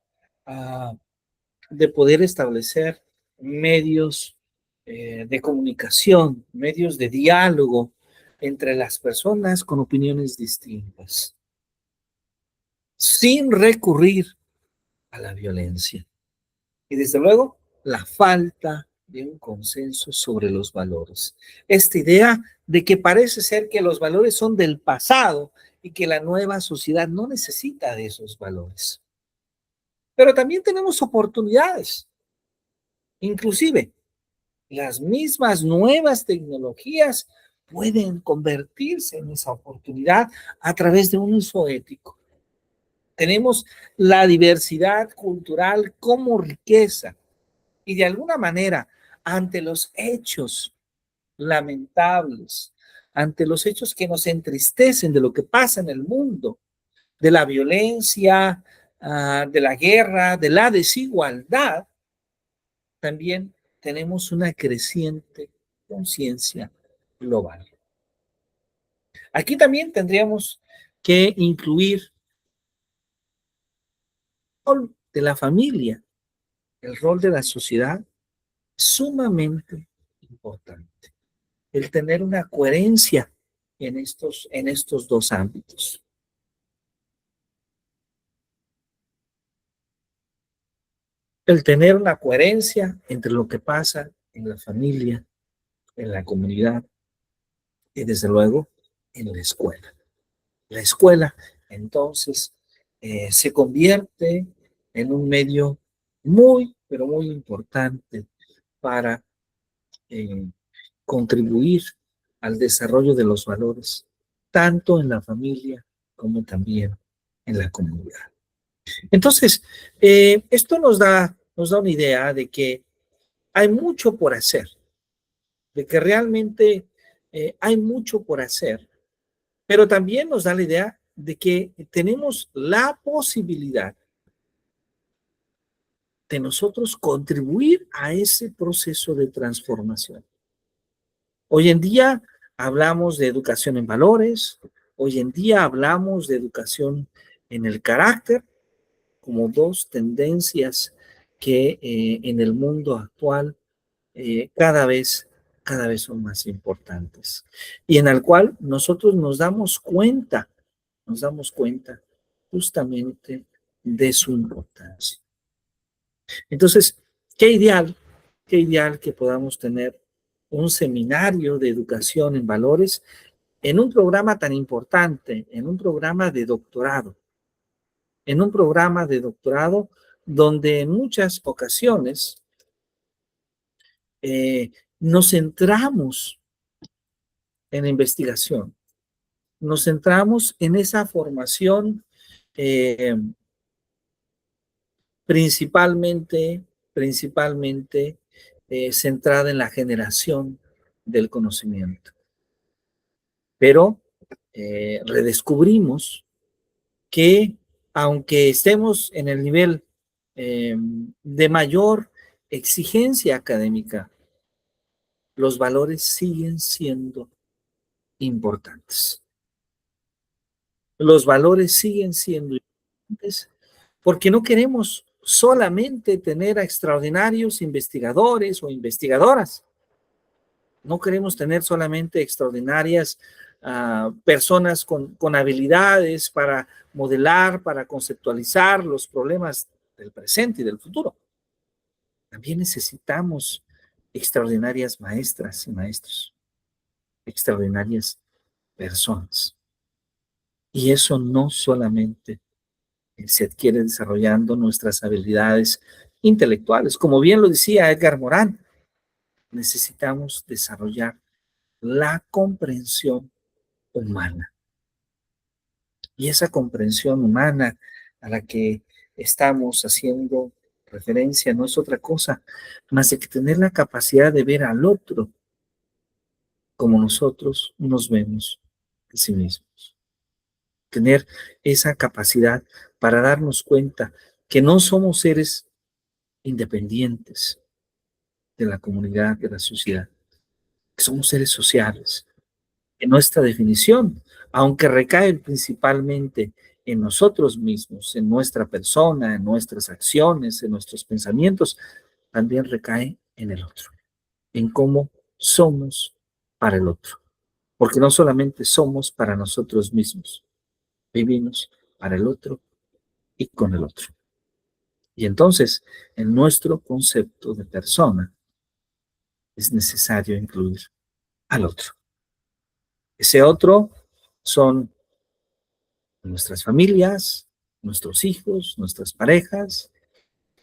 de poder establecer medios de comunicación, medios de diálogo entre las personas con opiniones distintas, sin recurrir a la violencia. Y desde luego, la falta de un consenso sobre los valores. Esta idea de que parece ser que los valores son del pasado y que la nueva sociedad no necesita de esos valores. Pero también tenemos oportunidades. Inclusive, las mismas nuevas tecnologías pueden convertirse en esa oportunidad a través de un uso ético. Tenemos la diversidad cultural como riqueza y de alguna manera, ante los hechos lamentables, ante los hechos que nos entristecen de lo que pasa en el mundo, de la violencia, de la guerra, de la desigualdad, también tenemos una creciente conciencia global. Aquí también tendríamos que incluir el rol de la familia, el rol de la sociedad, sumamente importante. El tener una coherencia en estos dos ámbitos. El tener una coherencia entre lo que pasa en la familia, en la comunidad y desde luego en la escuela. La escuela, entonces, se convierte en un medio muy, pero muy importante para eh, contribuir al desarrollo de los valores, tanto en la familia como también en la comunidad. Entonces, esto nos da una idea de que hay mucho por hacer, de que realmente hay mucho por hacer, pero también nos da la idea de que tenemos la posibilidad de nosotros contribuir a ese proceso de transformación. Hoy en día hablamos de educación en valores, hoy en día hablamos de educación en el carácter, como dos tendencias que en el mundo actual cada vez son más importantes y en el cual nosotros nos damos cuenta justamente de su importancia. Entonces, qué ideal que podamos tener un seminario de educación en valores en un programa tan importante, en un programa de doctorado, donde en muchas ocasiones nos centramos en la investigación, nos centramos en esa formación eh, principalmente centrada en la generación del conocimiento. Pero redescubrimos que aunque estemos en el nivel de mayor exigencia académica, los valores siguen siendo importantes. Los valores siguen siendo importantes porque no queremos solamente tener a extraordinarios investigadores o investigadoras. No queremos tener solamente extraordinarias personas con habilidades para modelar, para conceptualizar los problemas del presente y del futuro. También necesitamos extraordinarias maestras y maestros, extraordinarias personas. Y eso no solamente se adquiere desarrollando nuestras habilidades intelectuales. Como bien lo decía Edgar Morin, necesitamos desarrollar la comprensión humana. Y esa comprensión humana a la que estamos haciendo referencia no es otra cosa más que tener la capacidad de ver al otro como nosotros nos vemos a sí mismos. Tener esa capacidad para darnos cuenta que no somos seres independientes de la comunidad, de la sociedad, que somos seres sociales, que nuestra definición, aunque recae principalmente en nosotros mismos, en nuestra persona, en nuestras acciones, en nuestros pensamientos, también recae en el otro, en cómo somos para el otro. Porque no solamente somos para nosotros mismos, vivimos para el otro y con el otro. Y entonces, en nuestro concepto de persona, es necesario incluir al otro. Ese otro son nuestras familias, nuestros hijos, nuestras parejas,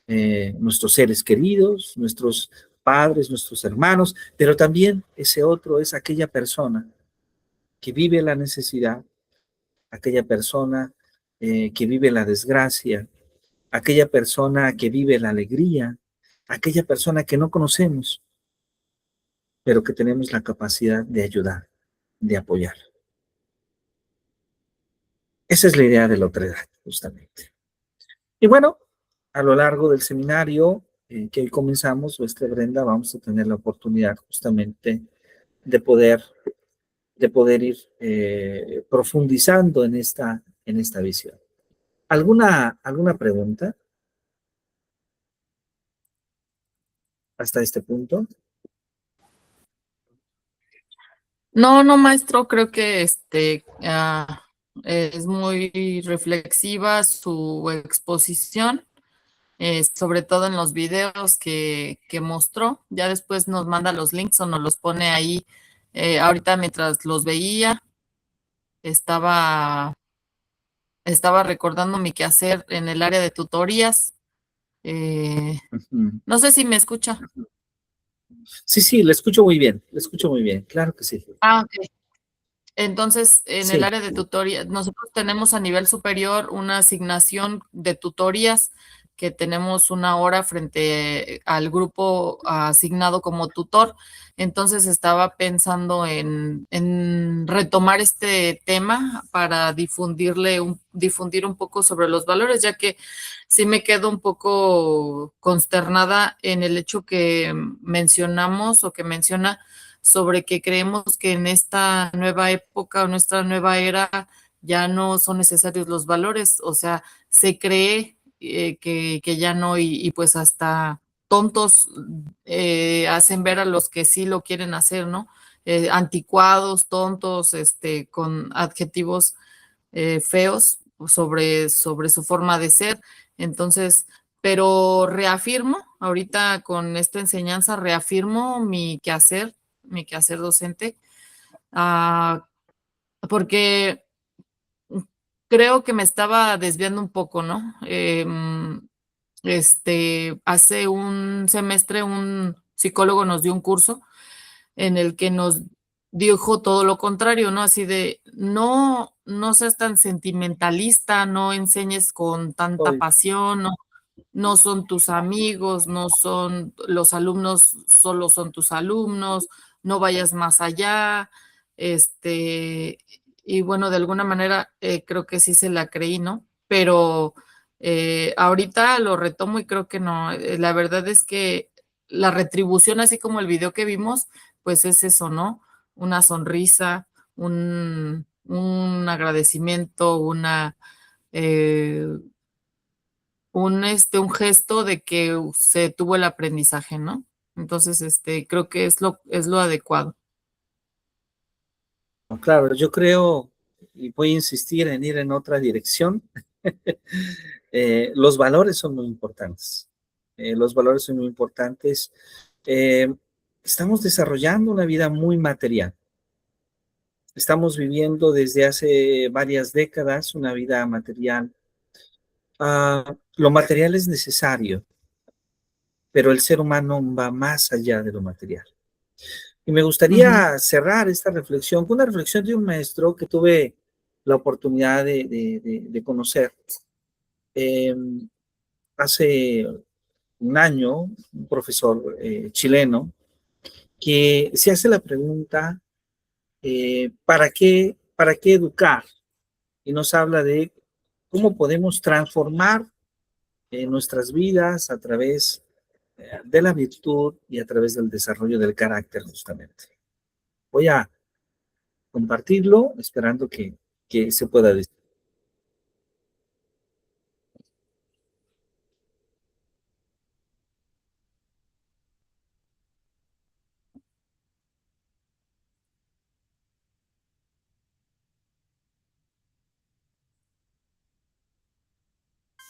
nuestros seres queridos, nuestros padres, nuestros hermanos, pero también ese otro es aquella persona que vive la necesidad, aquella persona que vive la desgracia, aquella persona que vive la alegría, aquella persona que no conocemos, pero que tenemos la capacidad de ayudar, de apoyar. Esa es la idea de la otredad, justamente. Y bueno, a lo largo del seminario que hoy comenzamos, Brenda, vamos a tener la oportunidad justamente de poder ir profundizando en esta visión. ¿Alguna pregunta hasta este punto? No, maestro, creo que es muy reflexiva su exposición, sobre todo en los videos que mostró. Ya después nos manda los links o nos los pone ahí Ahorita mientras los veía, estaba recordando mi quehacer en el área de tutorías. Ujú. No sé si me escucha. Sí, le escucho muy bien, claro que sí. Ok. Entonces, en el Sí, área de tutoría, nosotros tenemos a nivel superior una asignación de tutorías que tenemos 1 hora frente al grupo asignado como tutor. Entonces, estaba pensando en retomar este tema para difundir un poco sobre los valores, ya que sí me quedo un poco consternada en el hecho que mencionamos o que menciona sobre que creemos que en esta nueva época o nuestra nueva era ya no son necesarios los valores, o sea, se cree que ya no y pues hasta tontos hacen ver a los que sí lo quieren hacer, ¿no? Anticuados, tontos, con adjetivos feos sobre su forma de ser. Entonces, pero reafirmo, ahorita con esta enseñanza, reafirmo mi quehacer docente, porque creo que me estaba desviando un poco, ¿no? Hace un semestre un psicólogo nos dio un curso en el que nos dijo todo lo contrario, ¿no? Así de, no seas tan sentimentalista, no enseñes con tanta hoy, pasión, no son tus amigos, no son los alumnos, solo son tus alumnos, no vayas más allá, este, y bueno, de alguna manera creo que sí se la creí, ¿no? Pero ahorita lo retomo y creo que no. La verdad es que la retribución, así como el video que vimos, pues es eso, ¿no? Una sonrisa, un agradecimiento, eh, un gesto de que se tuvo el aprendizaje, ¿no? Entonces, creo que es lo adecuado. claro, yo creo, y voy a insistir en ir en otra dirección, los valores son muy importantes. Los valores son muy importantes. Eh, Estamos desarrollando una vida muy material. Estamos viviendo desde hace varias décadas una vida material. Lo material es necesario, pero el ser humano va más allá de lo material. Y me gustaría cerrar esta reflexión con una reflexión de un maestro que tuve la oportunidad de conocer. Eh, Hace un año, un profesor chileno que se hace la pregunta, ¿para qué educar? Y nos habla de cómo podemos transformar nuestras vidas a través de la virtud y a través del desarrollo del carácter, justamente. Voy a compartirlo, esperando que se pueda decir.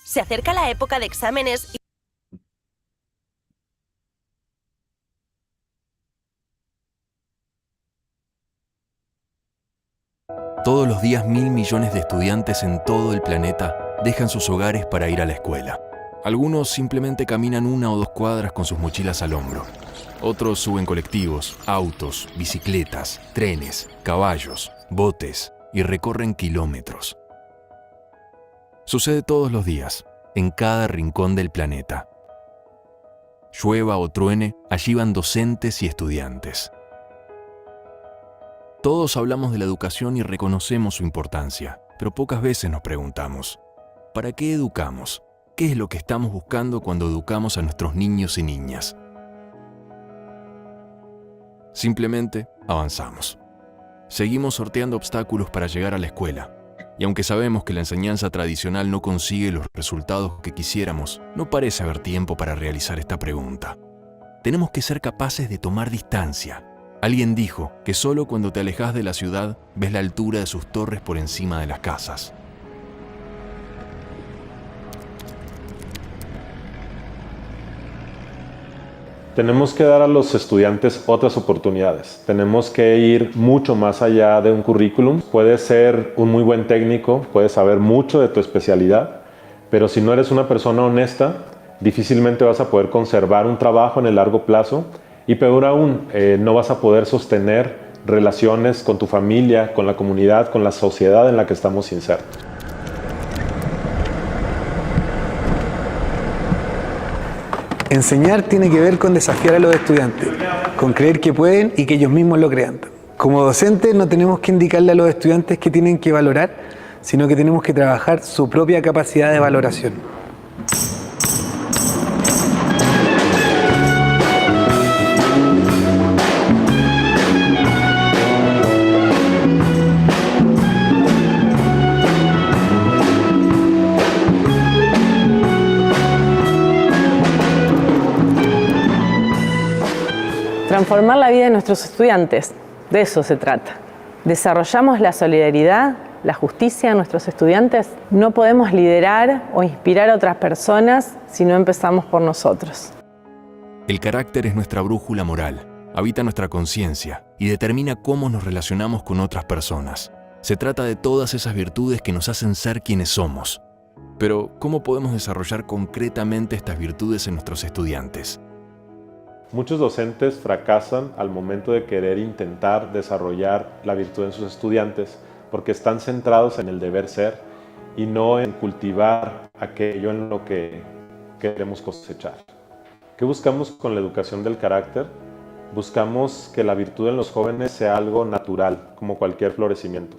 Se acerca la época de exámenes y... Todos los días 1.000 millones de estudiantes en todo el planeta dejan sus hogares para ir a la escuela. Algunos simplemente caminan 1 o 2 cuadras con sus mochilas al hombro. Otros suben colectivos, autos, bicicletas, trenes, caballos, botes y recorren kilómetros. Sucede todos los días, en cada rincón del planeta. Llueva o truene, allí van docentes y estudiantes. Todos hablamos de la educación y reconocemos su importancia, pero pocas veces nos preguntamos, ¿para qué educamos? ¿Qué es lo que estamos buscando cuando educamos a nuestros niños y niñas? Simplemente avanzamos. Seguimos sorteando obstáculos para llegar a la escuela, y aunque sabemos que la enseñanza tradicional no consigue los resultados que quisiéramos, no parece haber tiempo para realizar esta pregunta. Tenemos que ser capaces de tomar distancia. Alguien dijo que solo cuando te alejas de la ciudad ves la altura de sus torres por encima de las casas. Tenemos que dar a los estudiantes otras oportunidades. Tenemos que ir mucho más allá de un currículum. Puedes ser un muy buen técnico, puedes saber mucho de tu especialidad, pero si no eres una persona honesta, difícilmente vas a poder conservar un trabajo en el largo plazo y peor aún, no vas a poder sostener relaciones con tu familia, con la comunidad, con la sociedad en la que estamos insertos. Enseñar tiene que ver con desafiar a los estudiantes, con creer que pueden y que ellos mismos lo crean. Como docentes no tenemos que indicarle a los estudiantes que tienen que valorar, sino que tenemos que trabajar su propia capacidad de valoración. Transformar la vida de nuestros estudiantes, de eso se trata. ¿Desarrollamos la solidaridad, la justicia en nuestros estudiantes? No podemos liderar o inspirar a otras personas si no empezamos por nosotros. El carácter es nuestra brújula moral, habita nuestra conciencia y determina cómo nos relacionamos con otras personas. Se trata de todas esas virtudes que nos hacen ser quienes somos. Pero, ¿cómo podemos desarrollar concretamente estas virtudes en nuestros estudiantes? Muchos docentes fracasan al momento de querer intentar desarrollar la virtud en sus estudiantes porque están centrados en el deber ser y no en cultivar aquello en lo que queremos cosechar. ¿Qué buscamos con la educación del carácter? Buscamos que la virtud en los jóvenes sea algo natural, como cualquier florecimiento.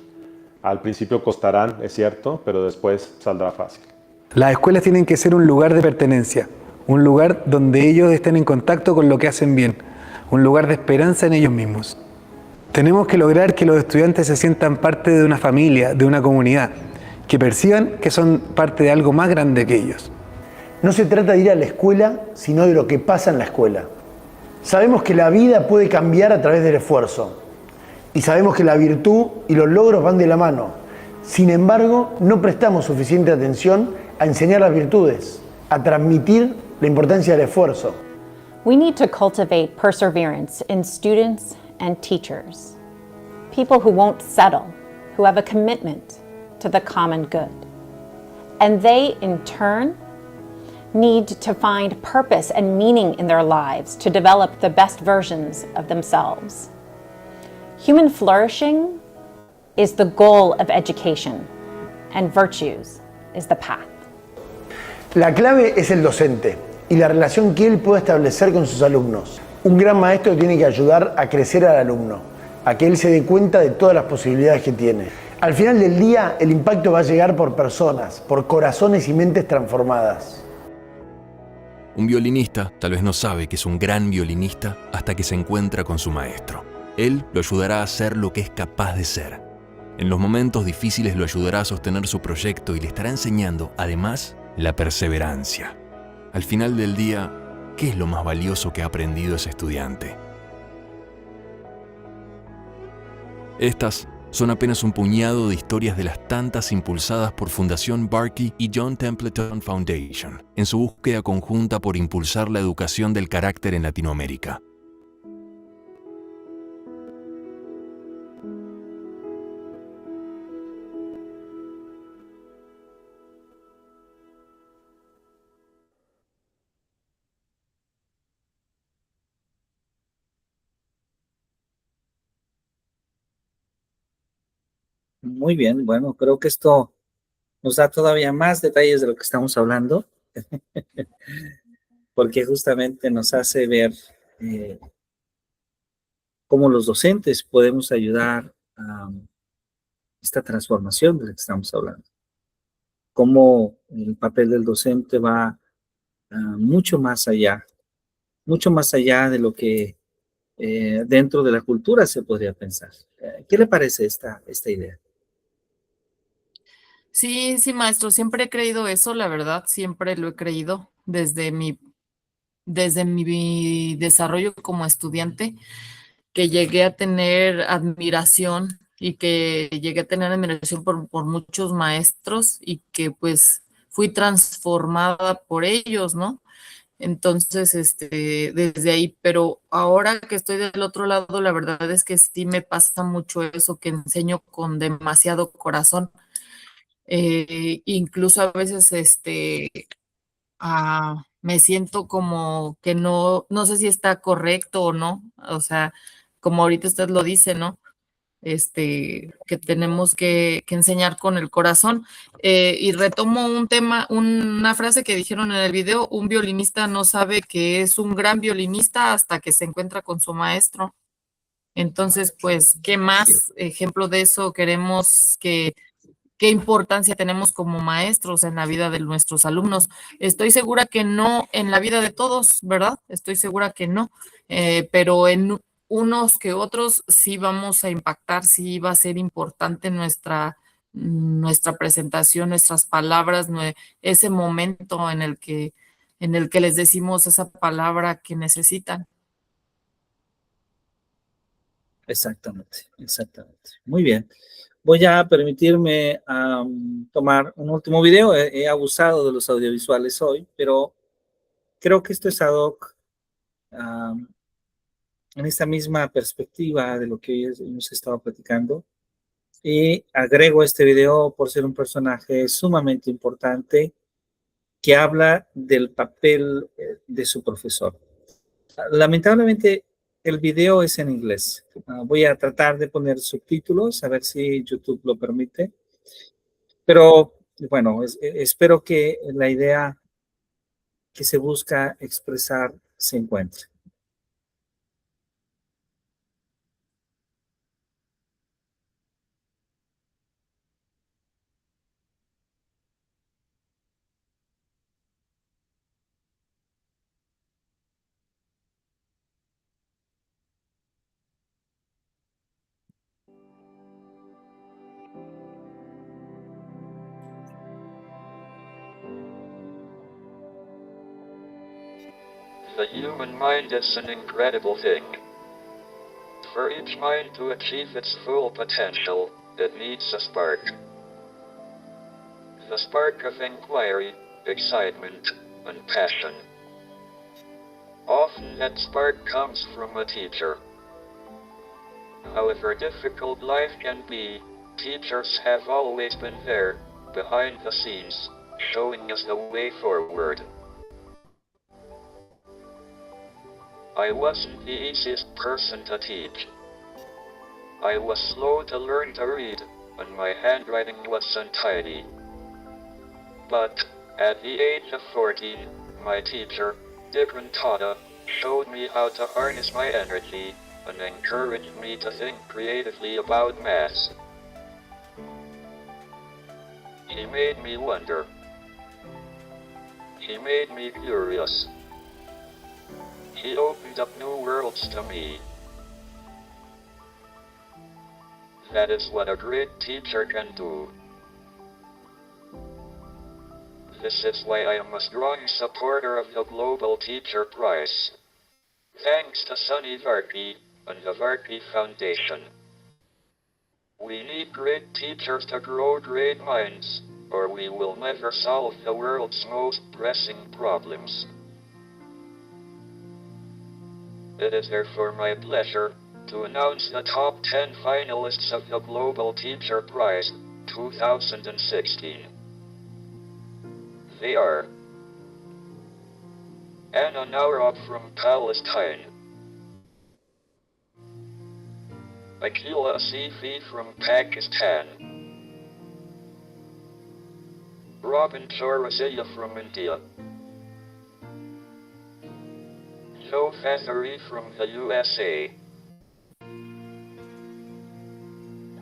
Al principio costarán, es cierto, pero después saldrá fácil. Las escuelas tienen que ser un lugar de pertenencia, un lugar donde ellos estén en contacto con lo que hacen bien, un lugar de esperanza en ellos mismos. Tenemos que lograr que los estudiantes se sientan parte de una familia, de una comunidad, que perciban que son parte de algo más grande que ellos. No se trata de ir a la escuela, sino de lo que pasa en la escuela. Sabemos que la vida puede cambiar a través del esfuerzo, y sabemos que la virtud y los logros van de la mano. Sin embargo, no prestamos suficiente atención a enseñar las virtudes, a transmitir la importancia del esfuerzo. We need to cultivate perseverance in students and teachers. People who won't settle, who have a commitment to the common good. And they, in turn, need to find purpose and meaning in their lives to develop the best versions of themselves. Human flourishing is the goal of education, and virtues is the path. La clave es el docente y la relación que él puede establecer con sus alumnos. Un gran maestro tiene que ayudar a crecer al alumno, a que él se dé cuenta de todas las posibilidades que tiene. Al final del día, el impacto va a llegar por personas, por corazones y mentes transformadas. Un violinista tal vez no sabe que es un gran violinista hasta que se encuentra con su maestro. Él lo ayudará a ser lo que es capaz de ser. En los momentos difíciles lo ayudará a sostener su proyecto y le estará enseñando, además, la perseverancia. Al final del día, ¿qué es lo más valioso que ha aprendido ese estudiante? Estas son apenas un puñado de historias de las tantas impulsadas por Fundación Barkey y John Templeton Foundation en su búsqueda conjunta por impulsar la educación del carácter en Latinoamérica. Muy bien, bueno, creo que esto nos da todavía más detalles de lo que estamos hablando, porque justamente nos hace ver cómo los docentes podemos ayudar a esta transformación de la que estamos hablando. Cómo el papel del docente va mucho más allá de lo que dentro de la cultura se podría pensar. ¿Qué le parece esta idea? Sí, sí, maestro, siempre he creído eso, la verdad, siempre lo he creído desde mi desarrollo como estudiante, que llegué a tener admiración y que llegué a tener admiración por muchos maestros y que pues fui transformada por ellos, ¿no? Entonces, desde ahí, pero ahora que estoy del otro lado, la verdad es que sí me pasa mucho eso, que enseño con demasiado corazón. Incluso a veces, me siento como que no sé si está correcto o no, o sea, como ahorita usted lo dice, ¿no? Que tenemos que enseñar con el corazón. Y retomo un tema, una frase que dijeron en el video: un violinista no sabe que es un gran violinista hasta que se encuentra con su maestro. Entonces, pues, ¿qué más ejemplo de eso queremos que... ¿Qué importancia tenemos como maestros en la vida de nuestros alumnos? Estoy segura que no en la vida de todos, ¿verdad? Estoy segura que no, pero en unos que otros sí vamos a impactar, sí va a ser importante nuestra presentación, nuestras palabras, ese momento en el que les decimos esa palabra que necesitan. Exactamente, exactamente. Muy bien. Voy a permitirme tomar un último video. He abusado de los audiovisuales hoy, pero creo que esto es ad hoc en esta misma perspectiva de lo que hoy hemos estado platicando. Y agrego este video por ser un personaje sumamente importante que habla del papel de su profesor. Lamentablemente, el video es en inglés. Voy a tratar de poner subtítulos, a ver si YouTube lo permite. Pero, bueno, espero que la idea que se busca expresar se encuentre. The human mind is an incredible thing. For each mind to achieve its full potential, it needs a spark. The spark of inquiry, excitement, and passion. Often that spark comes from a teacher. However difficult life can be, teachers have always been there, behind the scenes, showing us the way forward. I wasn't the easiest person to teach. I was slow to learn to read, and my handwriting was untidy. But, at the age of 14, my teacher, Dick Rentada, showed me how to harness my energy, and encouraged me to think creatively about maths. He made me wonder. He made me curious. He opened up new worlds to me. That is what a great teacher can do. This is why I am a strong supporter of the Global Teacher Prize. Thanks to Sunny Varkey and the Varkey Foundation. We need great teachers to grow great minds, or we will never solve the world's most pressing problems. It is therefore my pleasure to announce the top 10 finalists of the Global Teacher Prize 2016. They are Anna Naurab from Palestine, Akila Asifi from Pakistan, Robin Chaurasia from India, Joe Fathery from the USA,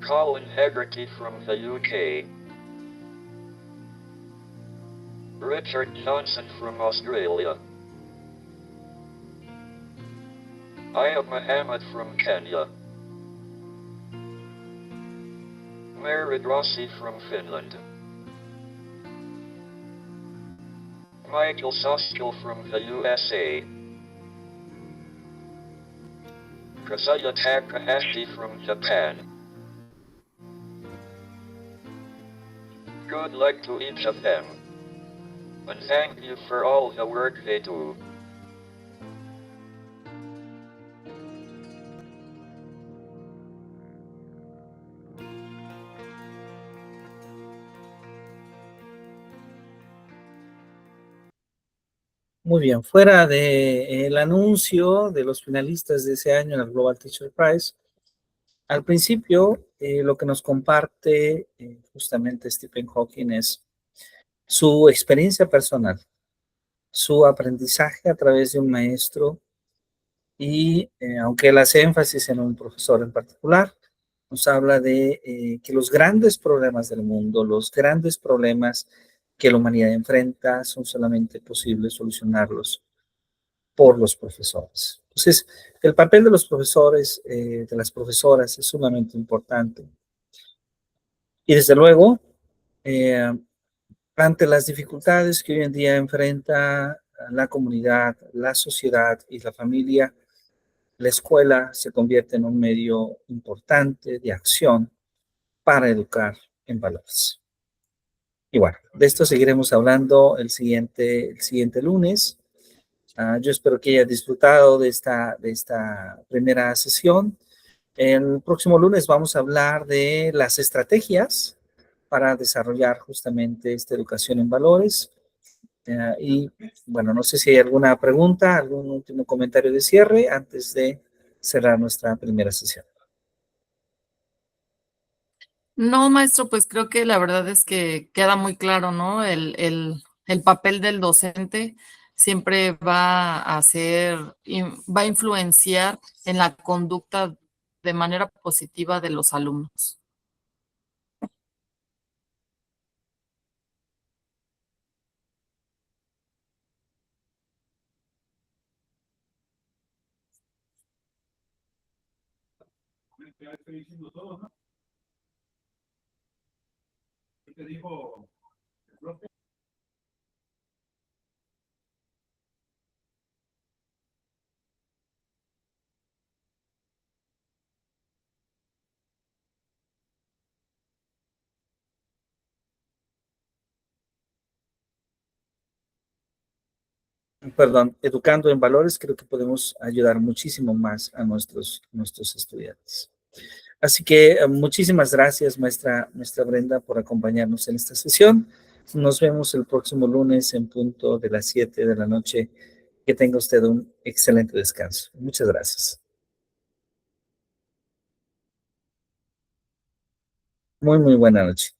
Colin Hegarty from the UK, Richard Johnson from Australia, Ayab Mohammed from Kenya, Merid Rossi from Finland, Michael Soskil from the USA, Kazuya Takahashi from Japan. Good luck to each of them. and thank you for all the work they do. Muy bien, fuera de el anuncio de los finalistas de ese año en el Global Teacher Prize, al principio lo que nos comparte justamente Stephen Hawking es su experiencia personal, su aprendizaje a través de un maestro y aunque él hace énfasis en un profesor en particular, nos habla de que los grandes problemas del mundo, los grandes problemas que la humanidad enfrenta son solamente posibles solucionarlos por los profesores. Entonces, el papel de los profesores, de las profesoras es sumamente importante. Y desde luego, ante las dificultades que hoy en día enfrenta la comunidad, la sociedad y la familia, la escuela se convierte en un medio importante de acción para educar en valores. Y bueno, de esto seguiremos hablando el siguiente lunes. Yo espero que haya disfrutado de esta primera sesión. El próximo lunes vamos a hablar de las estrategias para desarrollar justamente esta educación en valores. Y bueno, no sé si hay alguna pregunta, algún último comentario de cierre antes de cerrar nuestra primera sesión. No, maestro, pues creo que la verdad es que queda muy claro, ¿no? El papel del docente siempre va a va a influenciar en la conducta de manera positiva de los alumnos. ¿Qué dijo el profe? Perdón, educando en valores, creo que podemos ayudar muchísimo más a nuestros estudiantes. Así que muchísimas gracias, maestra Brenda, por acompañarnos en esta sesión. Nos vemos el próximo lunes en punto de las 7 de la noche. Que tenga usted un excelente descanso. Muchas gracias. Muy buena noche.